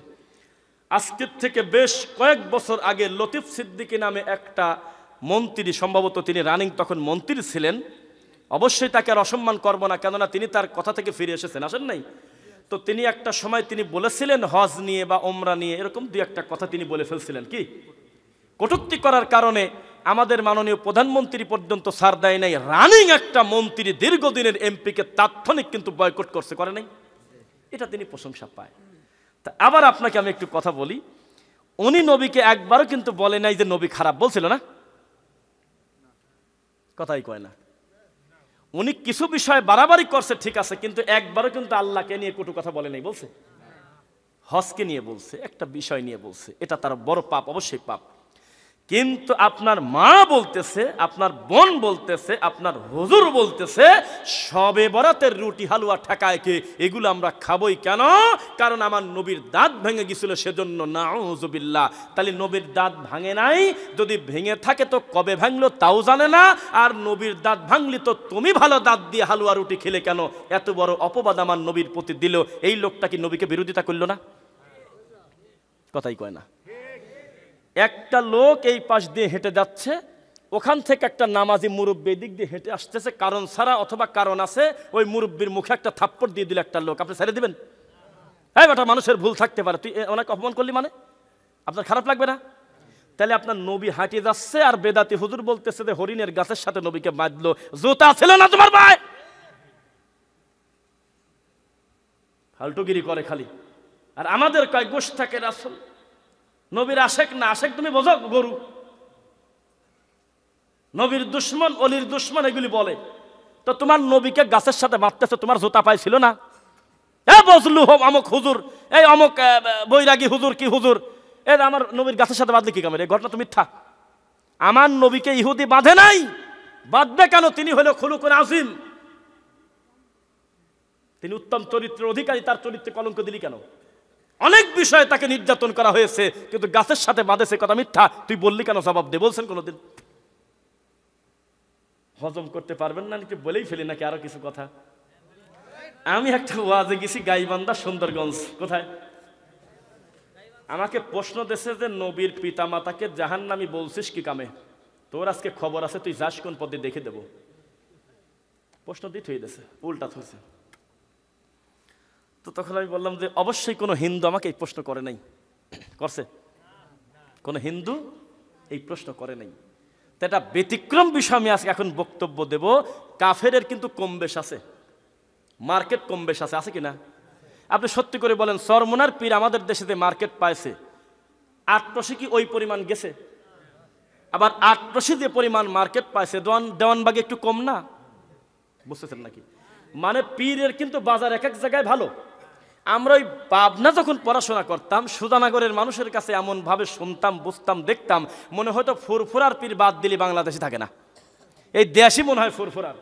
A: আজকের থেকে বেশ কয়েক বছর আগে লতিফ সিদ্দিকী নামে একটা মন্ত্রী, সম্ভবত তিনি রানিং তখন মন্ত্রী ছিলেন, অবশ্যই তাকে আর অসম্মান করবো না, কেননা তিনি তার কথা থেকে ফিরে এসেছেন, আসেন নাই? তো তিনি একটা সময় তিনি বলেছিলেন হজ নিয়ে বা ওমরা নিয়ে এরকম দুই একটা কথা তিনি বলে ফেলছিলেন, কি কটূক্তি করার কারণে আমাদের মাননীয় প্রধানমন্ত্রী পর্যন্ত ছাড় দেয় নাই। রানিং একটা মন্ত্রী, দীর্ঘদিনের এমপিকে তাৎক্ষণিক কিন্তু বয়কট করছে, করে নাই? এটা তিনি প্রশংসা পায়। তা আবার আপনাকে আমি একটু কথা বলি, উনি নবীকে একবারও কিন্তু বলে নাই যে নবী খারাপ, বলছিল না? কথাই কয় না। উনি কিছু বিষয় বাড়াবাড়ি করছে, ঠিক আছে, কিন্তু একবারও কিন্তু আল্লাহকে নিয়ে কটু কথা বলে নাই। বলছে হজকে নিয়ে বলছে, একটা বিষয় নিয়ে বলছে, এটা তার বড় পাপ, অবশ্যই পাপ। কিন্তু আপনার মা বলতেছে, আপনার বোন বলতেছে, আপনার হুজুর বলতেছে সবে বরাতের রুটি হালুয়া ঠেকায় কে, এগুলো আমরা খাবই কেন? কারণ আমার নবীর দাঁত ভেঙে গেছিল, সেজন্য। নাউজুবিল্লাহ। তাহলে নবীর দাঁত ভাঙে নাই, যদি ভেঙে থাকে তো কবে ভাঙলো তাও জানে না। আর নবীর দাঁত ভাঙলি তো তুমি ভালো দাঁত দিয়ে হালুয়া রুটি খেলে কেন? এত বড় অপবাদ আমার নবীর প্রতি দিল। এই লোকটা কি নবীকে বিরোধিতা করলো না? কথাই কয় না। একটা লোক এই পাশ দিয়ে হেঁটে যাচ্ছে, ওখান থেকে একটা নামাজি মুরব্বী দিক দিয়ে হেঁটে আসতেছে, কারণ ছাড়া অথবা কারণ আছে, ওই মুরব্বীর মুখে একটা থাপ্পড় দিয়ে দিল একটা লোক, আপনি ছেড়ে দিবেন? হ্যাঁ বেটা, মানুষের ভুল থাকতে পারে, তুই ওনাকে অপমান করলি মানে আপনার খারাপ লাগবে না? তাহলে আপনার নবী হাঁটিয়ে যাচ্ছে আর বেদাতি হুজুর বলতেছে যে হরিণের গাছের সাথে নবীকে বাঁধলো, জুতা ছিল না তোমার ভাই? ফালতুগিরি করে খালি। আর আমাদের কয় গোশ থাকে রাসূল, নবীর আশেক না, আশেক তুমি বোঝো গরু, নবীর দুশ্মন, অলির দুশ্মন, এগুলি বলে। তো তোমার নবীকে গাছের সাথে বাঁধতেছে, তোমার জুতা পাই ছিল না? এ বজলু হোম অমুক হুজুর, এই অমুক বৈরাগী হুজুর, কি হুজুর, এর আমার নবীর গাছের সাথে বাঁধলে কি কামের? এই ঘটনা তো মিথ্যা। আমার নবীকে ইহুদি বাঁধে নাই, বাঁধবে কেন? তিনি হলো খুলুকুন আজিম, তিনি উত্তম চরিত্রের অধিকারী, তার চরিত্রে কলঙ্ক দিলি কেন? অনেক বিষয়ে তাকে নির্যাতন করা হয়েছে, কিন্তু গাছের সাথে বাঁধেছে, কথা মিথ্যা। তুই বললি কেন? জবাব দে। বলছেন কোনোদিন? হজম করতে পারবেন না নাকি বলেই ফেলি নাকি আরো কিছু কথা? আমি একটা ওয়াজে গেছি গাইবান্ধা, সুন্দরগঞ্জ। কোথায়? আমাকে প্রশ্ন দেশে যে নবীর পিতা মাতাকে জাহান্নামী বলছিস কি কামে? তোর আজকে খবর আছে, তুই যাস কোন পদে, দেখে দেব। প্রশ্ন দিয়ে থুয়ে দিয়েছে, উল্টা থুয়েছে। তো তখন আমি বললাম যে অবশ্যই কোনো হিন্দু আমাকে এই প্রশ্ন করে নাই। করছে? কোনো হিন্দু এই প্রশ্ন করে নাই। তো এটা ব্যতিক্রম বিষয় আমি আজকে এখন বক্তব্য দেব। কাফেরের কিন্তু কম বেশ আছে, মার্কেট কম বেশ আছে, আছে কিনা? আপনি সত্যি করে বলেন, চরমোনার পীর আমাদের দেশে যে মার্কেট পাইছে, আটরশি কি ওই পরিমাণ গেছে? আবার আটরশি যে পরিমাণ মার্কেট পাইছে দেওয়ানবাগে একটু কম না? বুঝতেছেন নাকি? মানে পীরের কিন্তু বাজার এক এক জায়গায় ভালো। আমরা ওই পাবনা যখন পড়াশোনা করতাম, সুজানগরের মানুষের কাছে এমন ভাবে শুনতাম, বুঝতাম, দেখতাম, মনে হয়তো ফুরফুরার পীর বাদ দিলে বাংলাদেশে থাকে না, এই দেশই মনে হয় ফুরফুরার।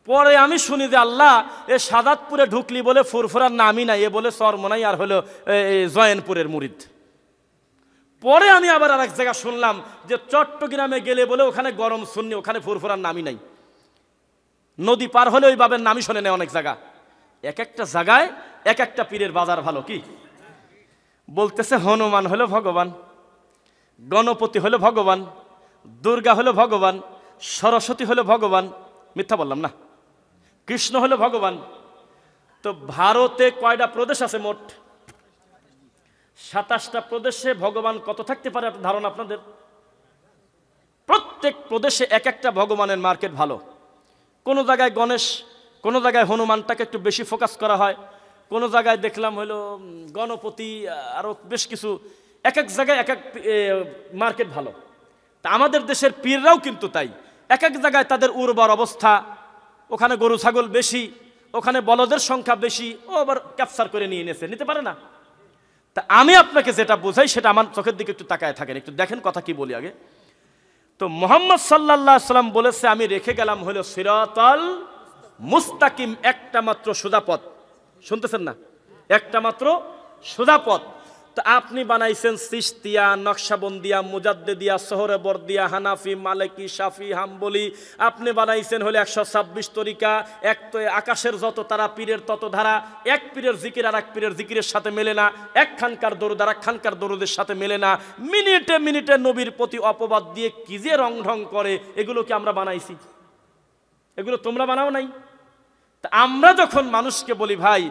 A: পরে আমি শুনি যে আল্লাহ, এ সাদাতপুরে ঢুকলি বলে ফুরফুরার নামই নাই, এ বলে চরমোনাই আর হলো জয়নপুরের মুরিদ। পরে আমি আবার আর এক জায়গা শুনলাম যে চট্টগ্রামে গেলে বলে ওখানে গরম সুন্নি, ওখানে ফুরফুরার নামই নাই। নদী পার হলে ওই বাবের নামই শোনে নেই অনেক জায়গা। এক একটা জায়গায় এক একটা পীরের বাজার ভালো। কি বলতেছে? হনুমান হলো ভগবান, গণপতি হলো ভগবান, দুর্গা হলো ভগবান, সরস্বতী হলো ভগবান। মিথ্যা বললাম না? কৃষ্ণ হলো ভগবান। তো ভারতে কয়টা প্রদেশ আছে মোট? 27টা প্রদেশে ভগবান কত থাকতে পারে ধারণা আপনাদের? প্রত্যেক প্রদেশে এক একটা ভগবানের মার্কেট ভালো। কোনো জায়গায় গণেশ, কোনো জায়গায় হনুমানটাকে একটু বেশি ফোকাস করা হয়, কোনো জায়গায় দেখলাম হলো গণপতি, আরও বেশ কিছু, এক এক জায়গায় এক এক মার্কেট ভালো। তা আমাদের দেশের পীররাও কিন্তু তাই, এক এক জায়গায় তাদের উর্বর অবস্থা, ওখানে গরু ছাগল বেশি, ওখানে বলদের সংখ্যা বেশি, ও আবার ক্যাপচার করে নিয়ে নিয়েছে, নিতে পারে না। তা আমি আপনাকে যেটা বোঝাই সেটা আমার চোখের দিকে একটু তাকায় থাকেন, একটু দেখেন কথা কি বলি আগে। তো মুহাম্মদ সাল্লাল্লাহু আলাইহি সাল্লাম বলেছে, আমি রেখে গেলাম হলো সিরাতাল মুস্তাকিম, একটা মাত্র সোজা পথ। শুনতেছেন না? একটা মাত্র সোজা পথ। তো আপনি বানাইছেন চিশতিয়া, নকশাবন্দিয়া, মুজাদ্দিদিয়া, সোহরাবর্দিয়া, হানাফি, মালিকি, শাফি, হাম্বলি। আপনি বানাইছেন হলে 126 তরিকা, এক তো আকাশের যত তারা, পীরের তত ধারা। এক পীরের জিকির আর এক পীরের জিকিরের সাথে মেলে না, একখানকার দরুদ আর একখানকার দরুদের সাথে মেলে না। মিনিটে মিনিটে নবীর প্রতি অপবাদ দিয়ে কি যে রং ঢং করে, এগুলো কি আমরা বানাইছি? এগুলো তোমরা বানাও নাই? আমরা যখন মানুষকে বলি ভাই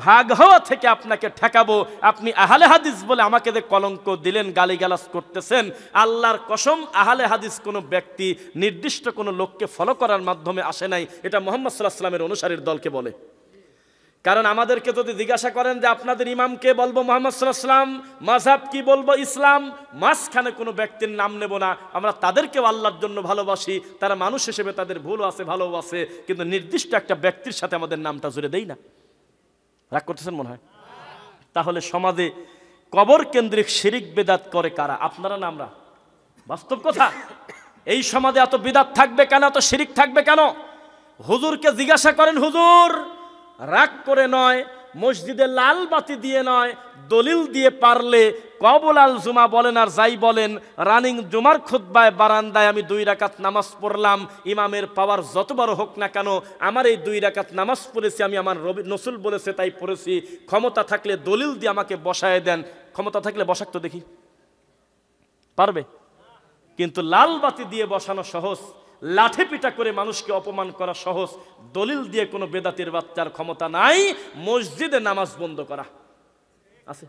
A: ভাগ হওয়া থেকে আপনাকে ঠেকাবো, আপনি আহলে হাদিস বলে আমাকে যে কলঙ্ক দিলেন, গালিগালাজ করতেছেন, আল্লাহর কসম আহলে হাদিস কোনো ব্যক্তি নির্দিষ্ট কোনো লোককে ফলো করার মাধ্যমে আসে নাই, এটা মুহাম্মদ সাল্লাল্লাহু আলাইহি ওয়াসাল্লামের অনুসারীর দলকে বলে। কারণ আমাদেরকে যদি জিজ্ঞাসা করেন যে আপনাদের ইমামকে, বলবো মুহাম্মদ সাল্লাল্লাহু আলাইহি ওয়াসাল্লাম, মাযহাব কি বলবো ইসলাম, মাঝখানে কোনো ব্যক্তির নাম নেব না। আমরা তাদেরকেও আল্লাহর জন্য ভালোবাসি, তারা মানুষ হিসেবে তাদের ভুলও আছে ভালোও আছে, কিন্তু নির্দিষ্ট একটা ব্যক্তির সাথে আমাদের নামটা জুড়ে দেই না। রাগ করতেছেন মনে হয়? তাহলে সমাজে কবর কেন্দ্রিক শিরিক বেদাত করে কারা? আপনারা না আমরা? বাস্তব কথা, এই সমাজে এত বিদাত থাকবে কেন, এত শিরিক থাকবে কেন? হুজুরকে জিজ্ঞাসা করেন, হুজুর রাগ করে নয়, মসজিদে লাল বাতি দিয়ে নয়, দলিল দিয়ে পারলে কবুল আল জুমা বলেন আর যাই বলেন, রানিং জুমার খুতবায় বারান্দায় আমি 2 রাকাত নামাজ পড়লাম, ইমামের পাওয়ার যত বড় হোক না কেন, আমার এই 2 রাকাত নামাজ পড়েছি আমি, আমার রসুল বলেছে তাই পড়েছি। ক্ষমতা থাকলে দলিল দিয়ে আমাকে বসায় দেন, ক্ষমতা থাকলে বসাক তো দেখি, পারবে? কিন্তু লাল বাতি দিয়ে বসানো সহজ, লাঠি পিটা করে মানুষকে অপমান করা সহজ, দলিল দিয়ে কোনো বেদাতির বাচ্চার ক্ষমতা নাই মসজিদে নামাজ বন্ধ করা। আছে?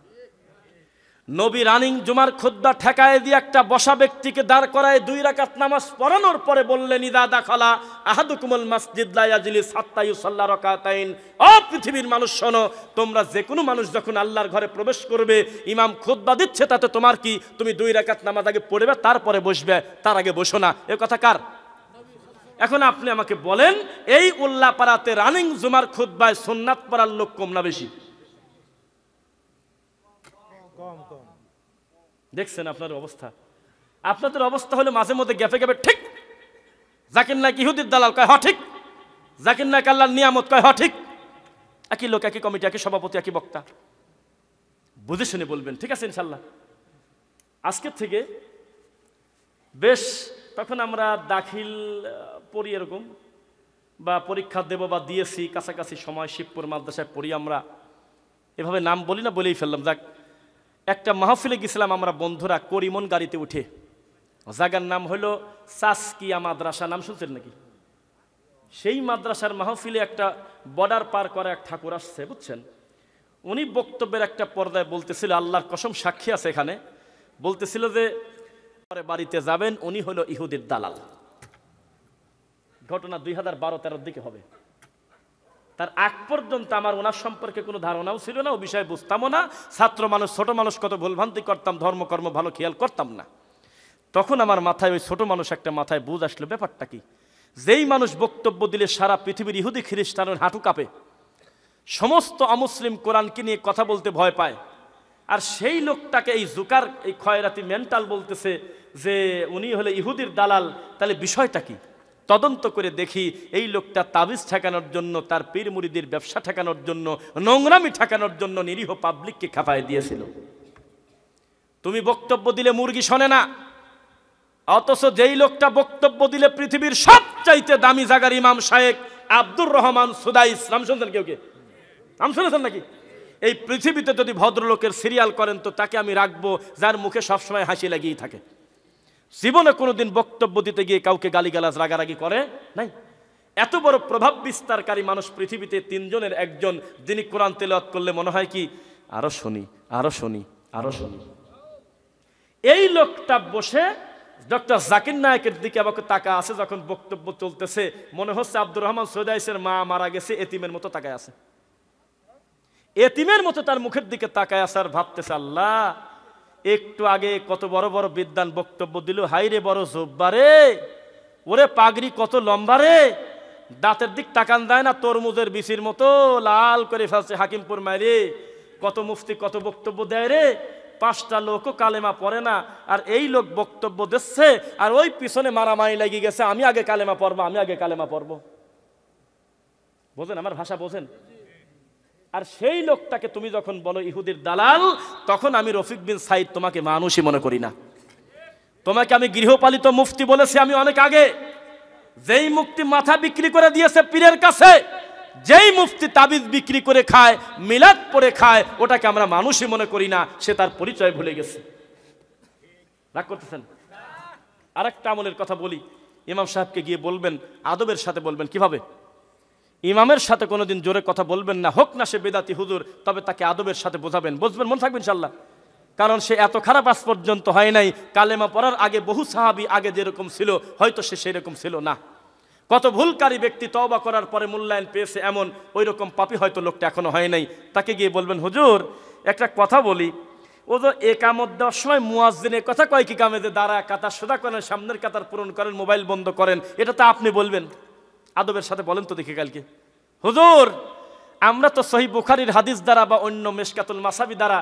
A: নবী রানিং জুমার খুতবা ঠেকায় দিয়ে একটা বসা ব্যক্তিকে দাঁড় করায় 2 রাকাত নামাজ পড়ানোর পরে বললেন, ইদা দাখালা আহাদুকুমুল মাসজিদ লা ইয়াজলিস হাত্তা ইউসাল্লা রাকাতাইন। ও পৃথিবীর মানুষ শোনো, তোমরা যে কোনো মানুষ যখন আল্লাহর ঘরে প্রবেশ করবে, ইমাম খুতবা দিচ্ছে, তাতে তোমার কি? তুমি 2 রাকাত নামাজ আগে পড়বে, তারপরে বসবে, তার আগে বসো না। এ কথা কার? এখন আপনি আমাকে বলেন, এই উল্লাপাড়াতে রানিং জুমার খুতবায় সুন্নাত পড়ার লোক কম না বেশি? দেখছেন আপনার অবস্থা? আপনাদের অবস্থা হলে মাঝে মধ্যে গ্যাপে গ্যাপে ঠিক, জাকির নায়ক ইহুদির দালাল কয় হ ঠিক, জাকির নায়ক আল্লাহর নিয়ামত কয় হ ঠিক। একই লোক, একই কমিটি, একই সভাপতি, একই বক্তা। বুঝে শুনে বলবেন, ঠিক আছে ইনশাল্লাহ। আজকের থেকে বেশ, তখন আমরা দাখিল পড়ি এরকম, বা পরীক্ষা দেব বা দিয়েছি কাছাকাছি সময়, শিবপুর মাদ্রাসায় পড়ি আমরা, এভাবে নাম বলি না, বলেই ফেললাম। যাক, একটা মাহফিলে গেছিলাম আমরা বন্ধুরা, করিমন গাড়িতে উঠে, জায়গার নাম হলো সাসকিয়া মাদ্রাসা, নাম শুনছেন নাকি? সেই মাদ্রাসার মাহফিলে একটা বর্ডার পার করা এক ঠাকুর আসছে, বুঝছেন। উনি বক্তব্যের একটা পর্দায় বলতেছিল, আল্লাহর কসম সাক্ষী আছে এখানে, বলতেছিল যে পরে বাড়িতে যাবেন, উনি হলো ইহুদির দালাল। ঘটনা 2012-13 দিকে হবে। তার আগ পর্যন্ত আমার ওনার সম্পর্কে কোনো ধারণাও ছিল না, ও বিষয়ে বুঝতামও না। ছাত্র মানুষ, ছোট মানুষ, কত ভুলভ্রান্তি করতাম, ধর্মকর্ম ভালো খেয়াল করতাম না। তখন আমার মাথায়, ওই ছোট মানুষ একটা মাথায় বুঝ আসলো ব্যাপারটা কি। যেই মানুষ বক্তব্য দিলে সারা পৃথিবীর ইহুদি খ্রিস্টানের হাঁটু কাঁপে, সমস্ত অমুসলিম কোরআনকে নিয়ে কথা বলতে ভয় পায়, আর সেই লোকটাকে এই জুকার, এই খয়রাতি মেন্টাল বলতেছে যে উনি হলে ইহুদির দালাল, তাহলে বিষয়টা কি? তদন্ত করে দেখি এই লোকটা তাবিজ ঠেকানোর জন্য, তার পীর মুরিদির ব্যবসা ঠেকানোর জন্য, নোংরামি ঠেকানোর জন্য নিরীহ পাবলিককে খেপায় দিয়েছিল। তুমি বক্তব্য দিলে মুরগি শোনে না, অথচ যেই লোকটা বক্তব্য দিলে পৃথিবীর সবচাইতে দামি জায়গার ইমাম শায়েখ আব্দুর রহমান সুদাইস, নাম শুনছেন কেউ? কে নাম শুনেছেন নাকি? এই পৃথিবীতে যদি ভদ্রলোকের সিরিয়াল করেন তো তাকে আমি রাখবো, যার মুখে সবসময় হাসি লাগিয়েই থাকে। জীবনে কোনোদিন বক্তব্য দিতে গিয়ে কাউকে গালিগালাজ রাগারাগি করে নাই। এত বড় প্রভাব বিস্তারকারী মানুষ পৃথিবীতে, 3 জনের একজন, যিনি কোরআন তেলাওয়াত করলে মনে হয় কি আরো শুনি, আরো শুনি, আরো শুনি। এই লোকটা বসে ডক্টর জাকির নায়েকের দিকে আমাকে তাকা আছে, যখন বক্তব্য চলতেছে মনে হচ্ছে আব্দুর রহমান সুদাইসের মা মারা গেছে, এতিমের মতো তাকায় আছে, এতিমের মতো তার মুখের দিকে তাকায় আছে, আর ভাবতেছে আল্লাহ, একটু আগে কত বড় বড় বিদ্বান বক্তব্য দিল, হাইরে বড় জোব্বা রে, ওরে পাগড়ি কত লম্বা রে, দাঁতের দিক তাকান দেয় না, তরমুজের বিচির মতো লাল করে ফেলছে হাকিমপুর মাইরে, কত মুফতি কত বক্তব্য দেয় রে, 5টা লোকও কালেমা পড়ে না, আর এই লোক বক্তব্য দিচ্ছে, আর ওই পিছনে মারামারি লেগে গেছে, আমি আগে কালেমা পড়বো, আমি আগে কালেমা পড়বো। বোঝেন আমার ভাষা, বোঝেন? আর সেই লোকটাকে তুমি যখন বলো ইহুদির দালাল, তখন আমি রফিক বিন সাইদ তোমাকে মানুষই মনে করি না। তোমাকে আমি গৃহপালিত মুফতি বলেছি আমি অনেক আগে। যেই মুফতি মাথা বিক্রি করে দিয়েছে পীরের কাছে, যেই মুফতি তাবিজ বিক্রি করে খায়, মিলাদ পড়ে খায়, ওটাকে আমরা মানুষই মনে করি না, সে তার পরিচয় ভুলে গেছে। রাগ করতেছেন? আরেকটা আমলের কথা বলি, ইমাম সাহেবকে গিয়ে বলবেন, আদবের সাথে বলবেন। কিভাবে? ইমামের সাথে কোনোদিন জোরে কথা বলবেন না, হোক না সে বেদাতি হুজুর, তবে তাকে আদবের সাথে বোঝাবেন, বুঝবেন, মন থাকবে ইনশাল্লাহ। কারণ সে এত খারাপ আজ পর্যন্ত হয় নাই। কালেমা পড়ার আগে বহু সাহাবী আগে যেরকম ছিল, হয়তো সে সেরকম ছিল না। কত ভুলকারী ব্যক্তি তওবা করার পরে মূল্যায়ন পেয়েছে, এমন ওই রকম পাপী হয়তো লোকটা এখনো হয় নাই। তাকে গিয়ে বলবেন, হুজুর একটা কথা বলি, ও তো একামত দেওয়ার সময় মুয়াজ্জিনের কথা কয় কি কামে, যে দাঁড়া কাতার সোজা করেন, সামনের কাতার পূরণ করেন, মোবাইল বন্ধ করেন, এটা তো আপনি বলবেন। আদবের সাথে বলেন তো দেখি কালকে, হুজুর আমরা তো সহিহ বুখারীর হাদিস দ্বারা বা অন্য মিশকাতুল মাসাবি দ্বারা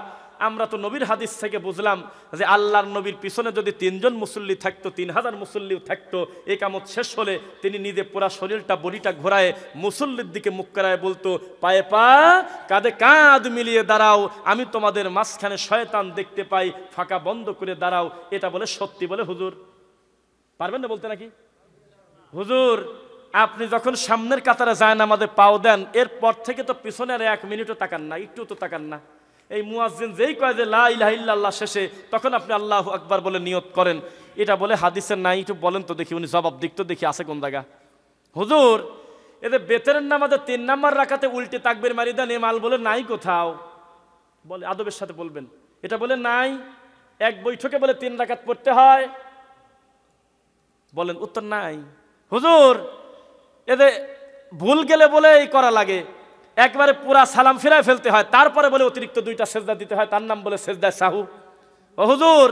A: আমরা তো নবীর হাদিস থেকে বুঝলাম যে আল্লাহর নবীর পিছনে যদি 3 জন মুসল্লি থাকতো, 3000 মুসল্লিও থাকতো, একামত শেষ হলে তিনি নিজে পুরা শরীরটা, বডিটা ঘোরায় মুসল্লির দিকে মুখ করায় বলতো, পায়ে পা কাঁধে কাঁধ মিলিয়ে দাঁড়াও, আমি তোমাদের মাঝখানে শয়তান দেখতে পাই, ফাঁকা বন্ধ করে দাঁড়াও। এটা বলে সত্যি বলে হুজুর? পারবেন না বলতে নাকি? হুজুর আপনি যখন সামনের কাতারে যায় না আমাদের পাও দেন, এরপর থেকে তো পিছনের 1 মিনিটও তাকান না, একটু তো তাকান না। এই মুয়াজ্জিন যেই কয় যে লা ইলাহা ইল্লাল্লাহ শেষে, তখন আপনি আল্লাহু আকবার বলে নিয়ত করেন। এটা বলে হাদিসের নাই? একটু বলেন তো দেখি, উনি জবাব দিক তো দেখি, আছে কোন জায়গা? হুজুর এদের বেতরের নামাজে 3 নাম্বার রাকাতে উল্টে তাকবীর মারি দেন, এ মাল বলে নাই কোথাও। বলে আদবের সাথে বলবেন, এটা বলে নাই। এক বৈঠকে বলে 3 রাকাত পড়তে হয়, বলেন উত্তর নাই। হুজুর এদের ভুল গেলে বলে এই করা লাগে, একবারে পুরা সালাম ফিরায় ফেলতে হয়, তারপরে বলে অতিরিক্ত 2টা সেজদা দিতে হয়, তার নাম বলে সেজদায়ে সাহু। ও হুজুর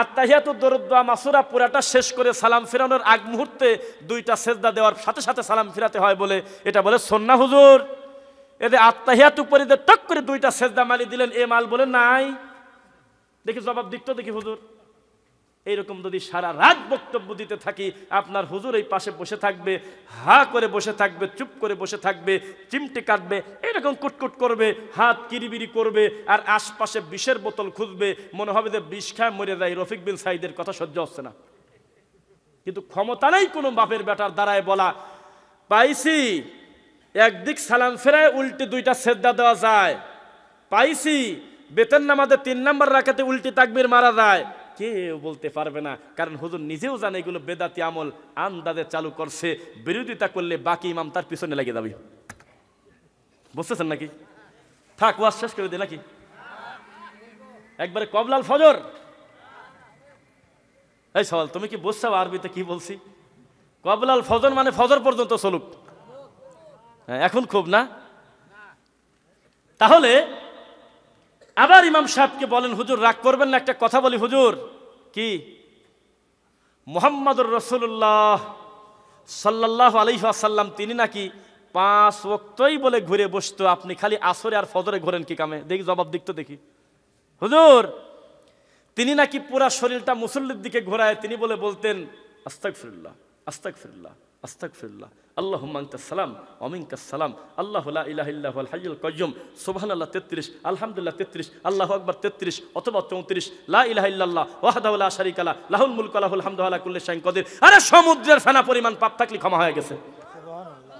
A: আত্তাহিয়াতু দরুদ দোয়া মাসুরা পুরাটা শেষ করে সালাম ফিরানোর আগ মুহূর্তে 2টা সেজদা দেওয়ার সাথে সাথে সালাম ফিরাতে হয় বলে, এটা বলে সুন্নাহ। হুজুর এদের আত্তাহিয়াতু পরিদে টক করে 2টা সেজদা মারি দিলেন, এ মাল বলে নাই। দেখি জবাব দিক তো দেখি হুজুর। এইরকম যদি সারা রাত বক্তব্য দিতে থাকি, আপনার হুজুর এই পাশে বসে থাকবে, হা করে বসে থাকবে, চুপ করে বসে থাকবে, চিমটি কাটবে, এরকম কুটকুট করবে, হাত কিরিবিরি করবে, আর আশপাশে বিষের বোতল খুঁজবে, মনে হবে যে বিষ খায় মরে যায়। রফিক বিন সাইদের কথা সহ্য হচ্ছে না, কিন্তু ক্ষমতা নেই কোনো বাপের বেটার দ্বারায় বলা, পাইছি একদিক সালাম ফেরায় উল্টে 2টা সেজদা দেওয়া যায়, পাইছি বেতন নামাজে 3 নাম্বার রাকাতে উল্টে তাকবীর মারা যায়, কেউ বলতে পারবে না, কারণ হুজুর নিজেও জানে এগুলো বেদাতি আমল, আন্দাজে চালু করছে, বিরোধিতা করলে বাকি ইমাম তার পিছনে লেগে যাবে। বুঝতেছেন নাকি? থাক, ওয়াজ শেষ করে দে নাকি? একবারে কবলাল ফজর। এই সওয়াল, তুমি কি বুঝছো আরবিতে কি বলছি? কবলাল ফজর মানে ফজর পর্যন্ত চলুক। হ্যাঁ, এখন খুব না। তাহলে আবার ইমাম সাহেবকে বলেন, হুজুর রাগ করবেন না, একটা কথা বলি হুজুর। কি? মুহাম্মদুর রাসূলুল্লাহ সাল্লাল্লাহু আলাইহি ওয়াসাল্লাম তিনি নাকি 5 ওয়াক্তই বলে ঘুরে বসতো, আপনি খালি আসরে আর ফজরে ঘোরেন কি কামে? দেখি জবাব দিক তো দেখি। হুজুর তিনি নাকি পুরা শরীরটা মুসল্লির দিকে ঘোরায়, তিনি বলতেন আস্তাগফিরুল্লাহ আস্তাগফিরুল্লাহ আস্তাগফিরুল্লাহ, আল্লাহুম্মা আনতাস সালাম ওয়া মিনকাস সালাম, আল্লাহু লা ইলাহা ইল্লা হুয়াল হাইয়ুল কাইয়্যুম, সুবহানাল্লাহ 33, আলহামদুলিল্লাহ 33, আল্লাহু আকবার 33 অথবা 34, লা ইলাহা ইল্লাল্লাহ ওয়াহদাহু লা শারীকা লাহু লাহুল মুলকু ওয়া লাহুল হামদু আলা কুল্লি শাইইন কাদির। আরে সমুদ্রের ফেনা পরিমাণ পাপ থাকলে ক্ষমা হয়ে গেছে। সুবহানাল্লাহ।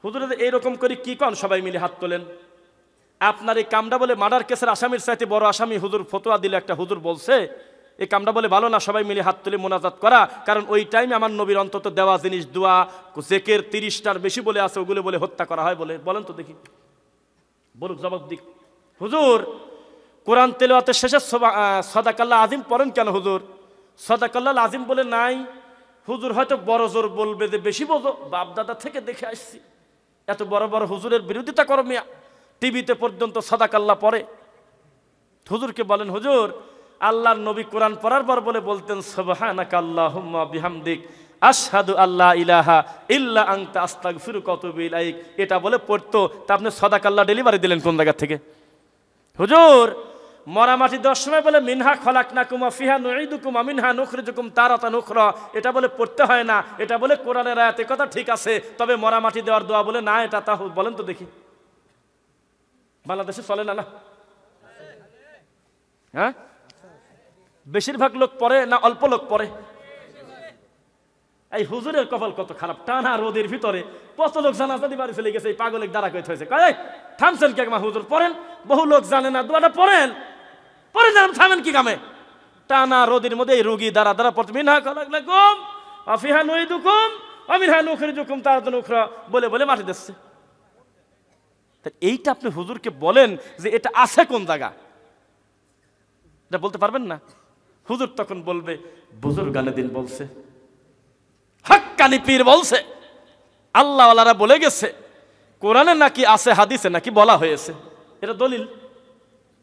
A: হুজুর এইরকম করে কি কোন? সবাই মিলে হাত তোলেন। আপনার এই কামটা বলে মার্ডার কেসের আসামির চাইতে বড় আসামি হুজুর ফতোয়া দিলে, একটা হুজুর বলছে এই কামটা বলে ভালো না সবাই মিলে হাত তুলে মোনাজাত করা, কারণ ওই টাইমে আমার নবীর অন্তত দেওয়া জিনিস দোয়া জেকের 30টার বেশি বলে আছে, ওগুলো বলে হত্যা করা হয় বলে। বলেন তো দেখি, বলুক, জবাব দিক। হুজুর কোরআন তেলাওয়াতের শেষে সাদাকাল্লাহ আজিম পড়েন কেন হুজুর? সাদাকাল্লাহ আজিম বলে নাই। হুজুর হয়তো বড় জোর বলবে যে বেশি বোঝো, বাপ দাদা থেকে দেখে আসছি, এত বড় বড় হুজুরের বিরোধিতা করো মিয়া, টিভিতে পর্যন্ত সাদাকাল্লাহ পড়ে। হুজুরকে বলেন, হুজুর আল্লাহর নবী কোরআন পড়ার পর বলতেন সুবহানাকা আল্লাহুম্মা বিহামদিক আশহাদু আল্লা ইলাহা ইল্লা আনতা আস্তাগফিরুকা ওয়া আতুবু ইলাইক। এটা বলে পড়তো, তা আপনি সাদাকাল্লাহ ডেলিভারি দিলেন কোন জায়গা থেকে? হুজুর মরামাটি 10 সময় বলে মিনহা খলাকনাকুম ওয়া ফিহা নুঈদুকুম ওয়া মিনহা নুখরিজুকুম তারাতান উখরা, এটা বলে পড়তে হয় না, এটা বলে কোরআনের আয়াতে কথা ঠিক আছে, তবে মরামাটি দেওয়ার দোয়া বলে না, এটা তা বলেন তো দেখি। বাংলাদেশে চলে না? না, হ্যাঁ, বেশিরভাগ লোক পড়ে না অল্প লোক পড়ে? এই হুজুরের কপাল কত খারাপ, টানা রোদের ভিতরে কত লোক জানাজা দিবারে চলে গেছে, এই পাগলের দ্বারা কইতে হয়েছে। কয় থামছেন কে মা? হুজুর পড়েন, বহু লোক জানে না, দোয়াটা পড়েন, পড়ে যান, থামেন কি কামে? টানা রোদের মধ্যে এই রোগী দ্বারা দ্বারা পড়তে মিনহা খলাকনাকুম ওয়া ফিহা নুঈদুকুম ওয়া মিনহা নুখরিজুকুম তারাতান উখরা বলে বলে মাটি দিচ্ছে। এইটা আপনি হুজুরকে বলেন যে এটা আছে কোন জায়গা, এটা বলতে পারবেন না? হুজুর তখন বলবে বুজুর্গানে দিন বলছে, হাক্কানি পীর বলছে, আল্লাহ ওয়ালারা বলে গেছে, কোরআনে নাকি আছে, হাদিসে নাকি বলা হয়েছে, এটা দলিল।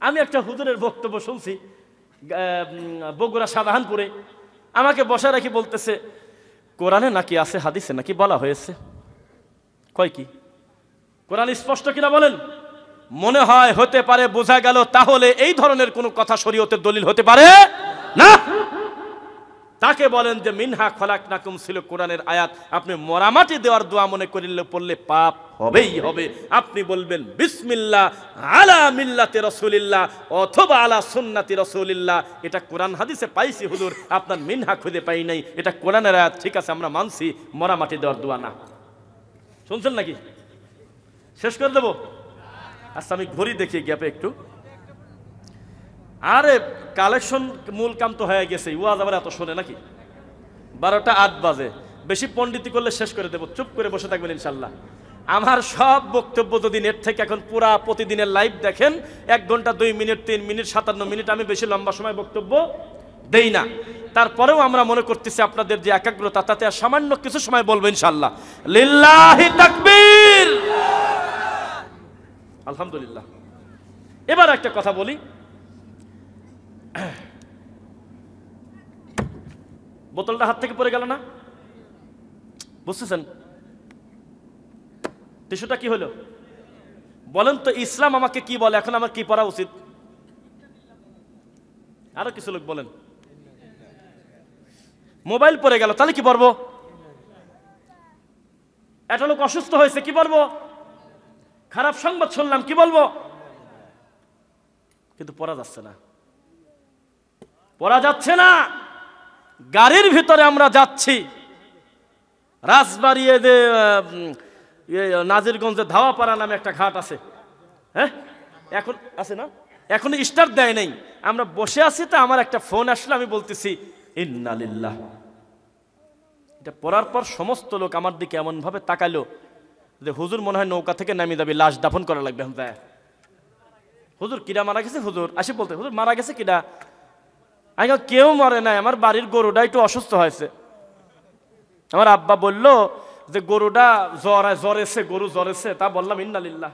A: আমি একটা হুজুরের বক্তব্য শুনছি বগুড়া শাহজাহানপুরে, আমাকে বসা রাখি বলতেছে কোরআনে নাকি আছে, হাদিসে নাকি বলা হয়েছে। কয় কি কোরআন স্পষ্ট কিনা বলেন? মনে হয়, হতে পারে, বোঝা গেল, তাহলে এই ধরনের কোনো কথা শরীয়তের দলিল হতে পারে না। তাকে বলেন যে মিনহা খলাকনাকুম ছিল কোরআনের আয়াত, আপনি মরামাটি দেওয়ার দোয়া মনে করিলে পড়লে পাপ হবেই হবে। আপনি বলবেন বিসমিল্লাহ আলা মিল্লাতি রাসূলিল্লাহ অথবা আলা সুন্নাতি রাসূলিল্লাহ, এটা কোরআন হাদিসে পাইছি হুজুর, আপনার মিনহা খুঁজে পাই নাই, এটা কোরআনের আয়াত, ঠিক আছে আমরা মানছি, মরামাটি দেওয়ার দোয়া না। শুনছেন নাকি? শেষ করে দেবো? আচ্ছা আমি ঘড়ি দেখি গ্যাপে একটু। আরে কালেকশন মূল কাম তো হয়ে গেছে, ওয়াজ আবার এত শোনে নাকি? 12টা 8 বাজে, বেশি পণ্ডিতি করলে শেষ করে দেবো, চুপ করে বসে থাকবেন ইনশাল্লাহ। আমার সব বক্তব্য যদি নেট থেকে এখন পুরা প্রতিদিনের লাইভ দেখেন, 1 ঘন্টা 2 মিনিট 3 মিনিট 57 মিনিট, আমি বেশি লম্বা সময় বক্তব্য দেই না। তারপরেও আমরা মনে করতেছি আপনাদের যে একাগ্রতা, তাতে আর সামান্য কিছু সময় বলবো ইনশাল্লাহ। লিল্লাহি তাকবীর, আলহামদুলিল্লাহ। এবার একটা কথা বলি, বোতলটা হাত থেকে পড়ে গেল না? বুঝতেছেন? টিস্যুটা কি হলো বলেন তো? ইসলাম আমাকে কি বলে, এখন আমার কি পড়া উচিত? আরো কিছু লোক বলেন মোবাইল পড়ে গেল, তাহলে কি পড়বো? একটা লোক অসুস্থ হয়েছে, কি বলবো? খারাপ সংবাদ শুনলাম, কি বলবো? কিন্তু পড়া যাচ্ছে না, পড়া যাচ্ছে না। গাড়ির ভিতরে আমরা যাচ্ছি, রাজবাড়ি নাজিরগঞ্জে ধাওয়াপাড়া নামে একটা ঘাট আছে, হ্যাঁ এখন আছে না? এখনো স্টার্ট দেয় নাই, আমরা বসে আছি তো আমার একটা ফোন আসলে আমি বলতেছি ইন্না লিল্লাহ। এটা পড়ার পর সমস্ত লোক আমার দিকে এমন ভাবে তাকালো যে হুজুর মনে হয় নৌকা থেকে নামিয়ে যাবে, লাশ দাফন করা লাগবে। হুজুর কিরা মারা গেছে, হুজুর আসি বলতে হুজুর মারা গেছে কিরা। আমি কেউ মরে নাই, আমার বাড়ির গরুটা একটু অসুস্থ হয়েছে। আমার আব্বা বলল যে গরুটা জ্বরেছে, গরু জ্বরেছে। তা বললাম ইন্না লিল্লাহ।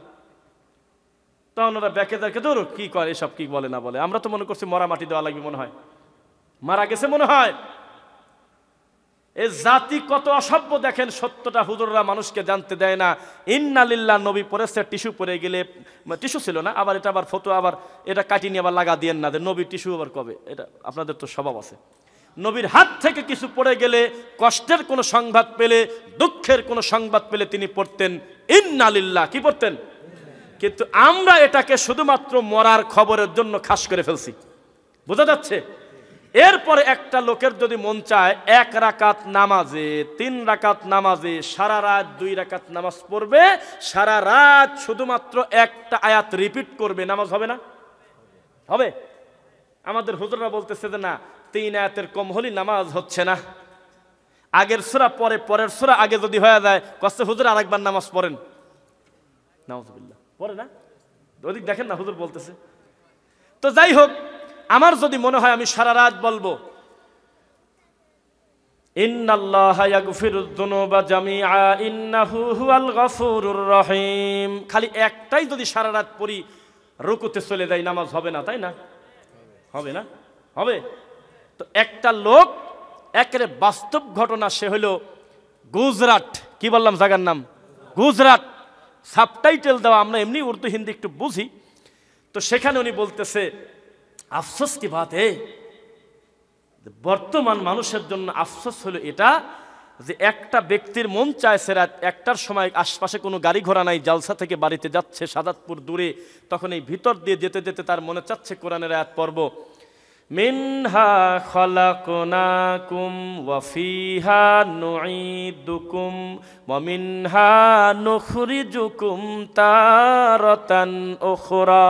A: তখন ওরা ব্যাকে দেখে ধর কি করে, এসব কি বলে না বলে। আমরা তো মনে করছি মরা মাটি দেওয়া লাগবে, মনে হয় মারা গেছে মনে হয়। এ জাতি কত অসভ্য দেখেন, সত্যটা হুজুররা মানুষকে জানতে দেয় না। ইন্না লিল্লাহ নবী পড়েছে, টিস্যু পরে গেলে, টিস্যু ছিল না, আবার এটা আবার ফটো আবার এটা কাটি নিয়ে আবার লাগা দিয়েন না, নবীর টিস্যু আবার কবে, এটা আপনাদের তো স্বভাব আছে। নবীর হাত থেকে কিছু পড়ে গেলে, কষ্টের কোনো সংবাদ পেলে, দুঃখের কোনো সংবাদ পেলে তিনি পড়তেন ইন্না লিল্লাহ। কি পড়তেন? কিন্তু আমরা এটাকে শুধুমাত্র মরার খবরের জন্য খাস করে ফেলছি, বোঝা যাচ্ছে। এরপরে একটা লোকের যদি মন চায় 1 রাকাত নামাজে, 3 রাকাত নামাজে সারা রাত 2 রাকাত নামাজ পড়বে, সারা রাত শুধুমাত্র একটা আয়াত রিপিট করবে, নামাজ হবে না? হবে। আমাদের হুজুররা বলতেছে যে না, 3 আয়াতের কম হলে নামাজ হচ্ছে না। আগের সূরা পরে, পরের সূরা আগে যদি হয়ে যায়, কষ্ট হুজুর আরেকবার নামাজ পড়েন, নাউযুবিল্লাহ, পড়ে না। ওদিক দেখেন না হুজুর বলতেছে। তো যাই হোক, আমার যদি মনে হয় আমি সারা রাত বলবো ইন্নাল্লাহা ইয়াগফিরুয যুনুবা জামিআ ইন্নাহু হুয়াল গফুরুর রহিম, খালি একটাই যদি সারা রাত পড়ি, রুকুতে চলে যাই, নামাজ হবে না, তাই না? হবে না? হবে। তো একটা লোক, একেবারে বাস্তব ঘটনা, সে হলো গুজরাট। কি বললাম জায়গার নাম? গুজরাট। সাবটাইটেল দেওয়া, আমরা এমনি উর্দু হিন্দি একটু বুঝি। তো সেখানে উনি বলতেছে আফসোস কি বাত হে, বর্তমান মানুষের জন্য আফসোস হলো এটা যে একটা ব্যক্তির মন চাইছে রাত 1টার সময়, আশপাশে কোনো গাড়ি ঘোড়া নাই, জালসা থেকে বাড়িতে যাচ্ছে সাদাতপুর দূরে, তখন এই ভিতর দিয়ে যেতে যেতে তার মনে চাচ্ছে কোরআনের আয়াত পড়ব, মিনহা খালাকনাকুম ওয়া ফিহা নুঈদুকুম ওয়া মিনহা নুখরিজুকুম তারাতান উখরা।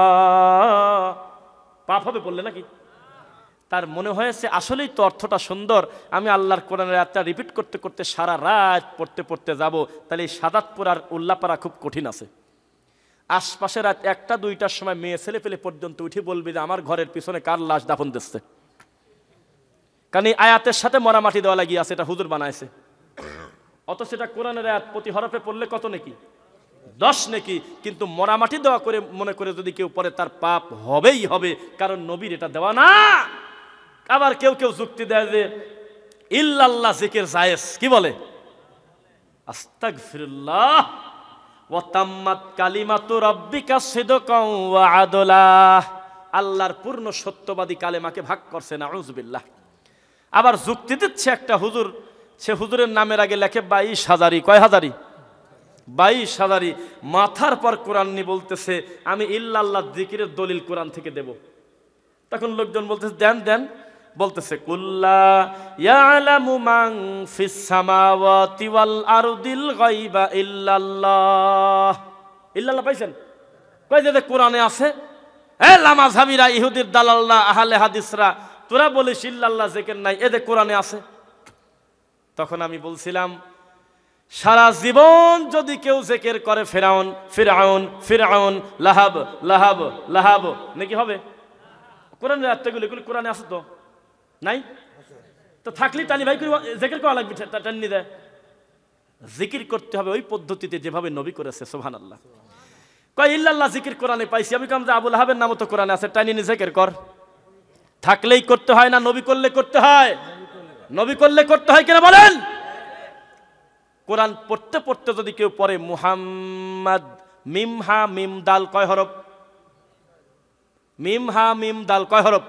A: পাপ হবে বললে নাকি? তার মনে হয়েছে আসলেই তো অর্থটা সুন্দর, আমি আল্লাহর কোরআনের আয়াতটা রিপিট করতে করতে সারা রাত পড়তে পড়তে যাব, তাহলে এই সাদাতপুর আর উল্লাপাড়া খুব কঠিন আছে। আশপাশে রাত 1টা 2টার সময় মেয়ে ছেলে পেলে পর্যন্ত উঠে বলবে যে আমার ঘরের পিছনে কার লাশ দাফন দিচ্ছে। কারণ এই আয়াতের সাথে মরা মাটি দেওয়া লাগিয়ে আছে, এটা হুজুর বানাইছে। অথচ এটা কোরআনের আয়াত, প্রতি হরফে পড়লে কত নেকি? 10 নেকি। কিন্তু মরা মাটি দেওয়া করে মনে করে যদি কেউ পড়ে, তার পাপ হবেই হবে, কারণ নবীর এটা দেওয়া না। আবার কেউ কেউ যুক্তি দেয় যে ইল্লাল্লাহ জিকির জায়েজ। কি বলে? আস্তাগফিরুল্লাহ ওয়া তাম্মাত কালিমাতু রাব্বিকা সিদকাও ওয়া আদলা, আল্লাহর পূর্ণ সত্যবাদী কালেমাকে ভাগ করছে, নাউযুবিল্লাহ। আবার যুক্তি দিচ্ছে একটা হুজুর, সে হুজুরের নামের আগে লেখে 22,000। কয় হাজারি? 22,000। মাথার পর কোরআন নিয়ে বলতেছে আমি ইল্লাল্লাহ জিকিরের দলিল কোরআন থেকে দেব। তখন লোকজন বলতেছে দেন দেন, বলতেছে কুল্লা ইয়ালামু মান ফিস সামাওয়াতি ওয়াল আরদিল গায়বা ইল্লাল্লাহ। ইল্লাল্লাহ পাইছেন? কয় যে কোরআনে আছে। হে লামাযহাবিরা, ইহুদির দালালরা, আহলে হাদিসরা, তোরা বলিস ইল্লাল্লাহ জিকির নাই, এতে কোরআনে আছে। তখন আমি বলছিলাম সারা জীবন যদি কেউ জিকির করে ফিরাউন ফিরাউন ফিরাউন, লাহাব লাহাব লাহাব, নাকি হবে? কোরআনের আয়াতগুলো এগুলো কোরআনে আছে তো নাই? তো থাকলে টানি ভাই জিকির করা লাগবে, টানি দেয়। জিকির করতে হবে ওই পদ্ধতিতে যেভাবে নবী করেছে, সুবহানাল্লাহ। কয় ইল্লাল্লাহ জিকির কোরআনে পাইছি। আমি কাম যে আবুল আহাবের নামও তো কোরআনে আছে, টানি নি জিকির কর। থাকলেই করতে হয় না নবী করলে করতে হয়? নবী করলে করতে হয় কিনা বলেন? কোরআন পড়তে পড়তে যদি কেউ পড়ে মুহাম্মদ, মিম হা মিম দাল কয় হরফ? মিম হা মিম দাল কয় হরফ?